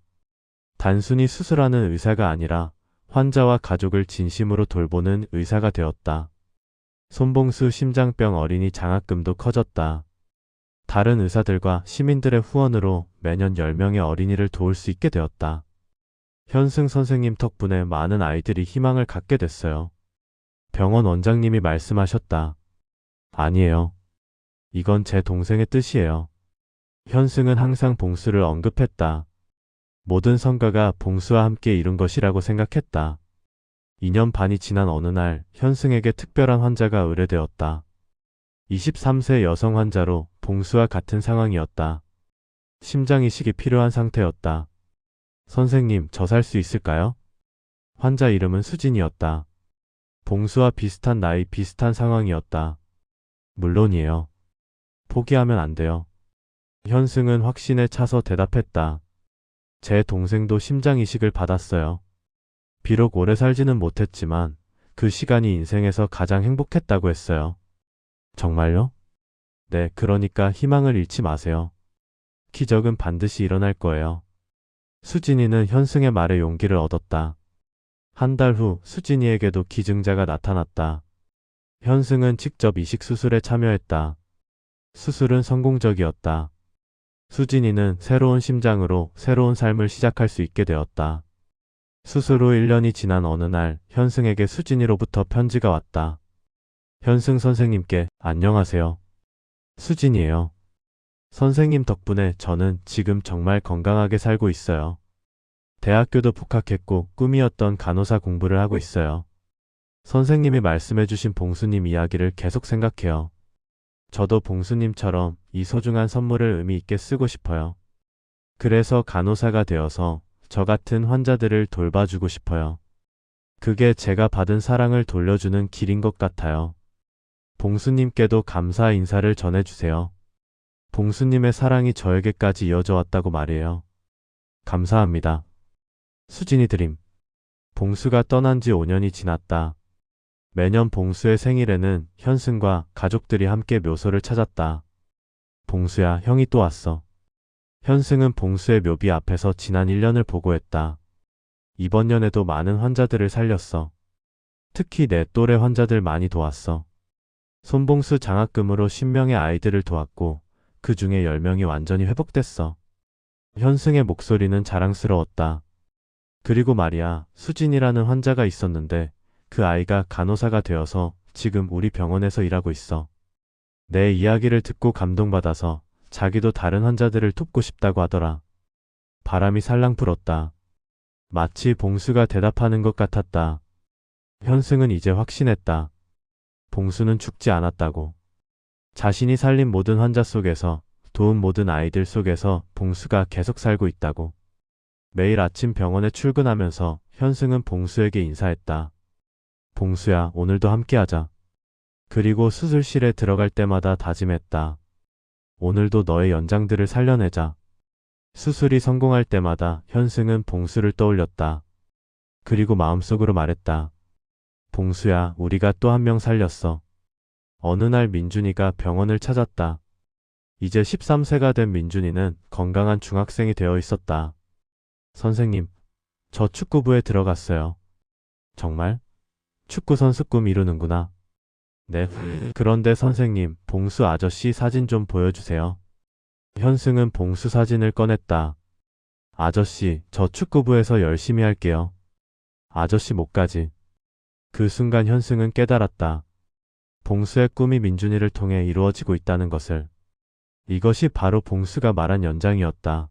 단순히 수술하는 의사가 아니라 환자와 가족을 진심으로 돌보는 의사가 되었다. 손봉수 심장병 어린이 장학금도 커졌다. 다른 의사들과 시민들의 후원으로 매년 10명의 어린이를 도울 수 있게 되었다. 현승 선생님 덕분에 많은 아이들이 희망을 갖게 됐어요. 병원 원장님이 말씀하셨다. 아니에요. 이건 제 동생의 뜻이에요. 현승은 항상 봉수를 언급했다. 모든 성과가 봉수와 함께 이룬 것이라고 생각했다. 2년 반이 지난 어느 날 현승에게 특별한 환자가 의뢰되었다. 23세 여성 환자로 봉수와 같은 상황이었다. 심장 이식이 필요한 상태였다. 선생님, 저 살 수 있을까요? 환자 이름은 수진이었다. 봉수와 비슷한 나이, 비슷한 상황이었다. 물론이에요. 포기하면 안 돼요. 현승은 확신에 차서 대답했다. 제 동생도 심장 이식을 받았어요. 비록 오래 살지는 못했지만 그 시간이 인생에서 가장 행복했다고 했어요. 정말요? 네, 그러니까 희망을 잃지 마세요. 기적은 반드시 일어날 거예요. 수진이는 현승의 말에 용기를 얻었다. 한 달 후 수진이에게도 기증자가 나타났다. 현승은 직접 이식 수술에 참여했다. 수술은 성공적이었다. 수진이는 새로운 심장으로 새로운 삶을 시작할 수 있게 되었다. 수술 후 1년이 지난 어느 날 현승에게 수진이로부터 편지가 왔다. 현승 선생님께 안녕하세요. 수진이에요. 선생님 덕분에 저는 지금 정말 건강하게 살고 있어요. 대학교도 복학했고 꿈이었던 간호사 공부를 하고 있어요. 선생님이 말씀해주신 봉수님 이야기를 계속 생각해요. 저도 봉수님처럼 이 소중한 선물을 의미 있게 쓰고 싶어요. 그래서 간호사가 되어서 저 같은 환자들을 돌봐주고 싶어요. 그게 제가 받은 사랑을 돌려주는 길인 것 같아요. 봉수님께도 감사 인사를 전해주세요. 봉수님의 사랑이 저에게까지 이어져 왔다고 말이에요. 감사합니다. 수진이 드림. 봉수가 떠난 지 5년이 지났다. 매년 봉수의 생일에는 현승과 가족들이 함께 묘소를 찾았다. 봉수야, 형이 또 왔어. 현승은 봉수의 묘비 앞에서 지난 1년을 보고했다. 이번 년에도 많은 환자들을 살렸어. 특히 내 또래 환자들 많이 도왔어. 손봉수 장학금으로 10명의 아이들을 도왔고 그 중에 10명이 완전히 회복됐어. 현승의 목소리는 자랑스러웠다. 그리고 말이야, 수진이라는 환자가 있었는데 그 아이가 간호사가 되어서 지금 우리 병원에서 일하고 있어. 내 이야기를 듣고 감동받아서 자기도 다른 환자들을 돕고 싶다고 하더라. 바람이 살랑 불었다. 마치 봉수가 대답하는 것 같았다. 현승은 이제 확신했다. 봉수는 죽지 않았다고. 자신이 살린 모든 환자 속에서, 도운 모든 아이들 속에서 봉수가 계속 살고 있다고. 매일 아침 병원에 출근하면서 현승은 봉수에게 인사했다. 봉수야, 오늘도 함께하자. 그리고 수술실에 들어갈 때마다 다짐했다. 오늘도 너의 연장들을 살려내자. 수술이 성공할 때마다 현승은 봉수를 떠올렸다. 그리고 마음속으로 말했다. 봉수야, 우리가 또 한 명 살렸어. 어느 날 민준이가 병원을 찾았다. 이제 13세가 된 민준이는 건강한 중학생이 되어 있었다. 선생님, 저 축구부에 들어갔어요. 정말? 축구 선수 꿈 이루는구나. 네. 그런데 선생님, 봉수 아저씨 사진 좀 보여주세요. 현승은 봉수 사진을 꺼냈다. 아저씨, 저 축구부에서 열심히 할게요. 아저씨 목까지. 그 순간 현승은 깨달았다. 봉수의 꿈이 민준이를 통해 이루어지고 있다는 것을. 이것이 바로 봉수가 말한 연장이었다.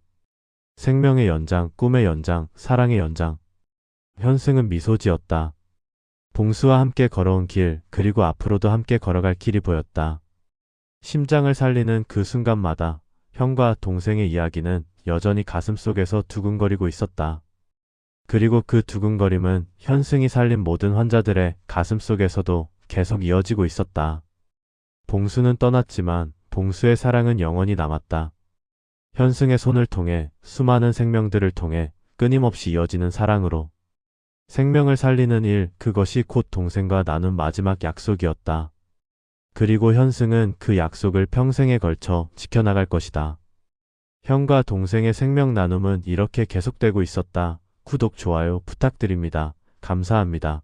생명의 연장, 꿈의 연장, 사랑의 연장. 현승은 미소 지었다. 봉수와 함께 걸어온 길, 그리고 앞으로도 함께 걸어갈 길이 보였다. 심장을 살리는 그 순간마다 형과 동생의 이야기는 여전히 가슴속에서 두근거리고 있었다. 그리고 그 두근거림은 현승이 살린 모든 환자들의 가슴속에서도 계속 이어지고 있었다. 봉수는 떠났지만 봉수의 사랑은 영원히 남았다. 현승의 손을 통해 수많은 생명들을 통해 끊임없이 이어지는 사랑으로. 생명을 살리는 일, 그것이 곧 동생과 나눈 마지막 약속이었다. 그리고 현승은 그 약속을 평생에 걸쳐 지켜나갈 것이다. 형과 동생의 생명 나눔은 이렇게 계속되고 있었다. 구독, 좋아요 부탁드립니다. 감사합니다.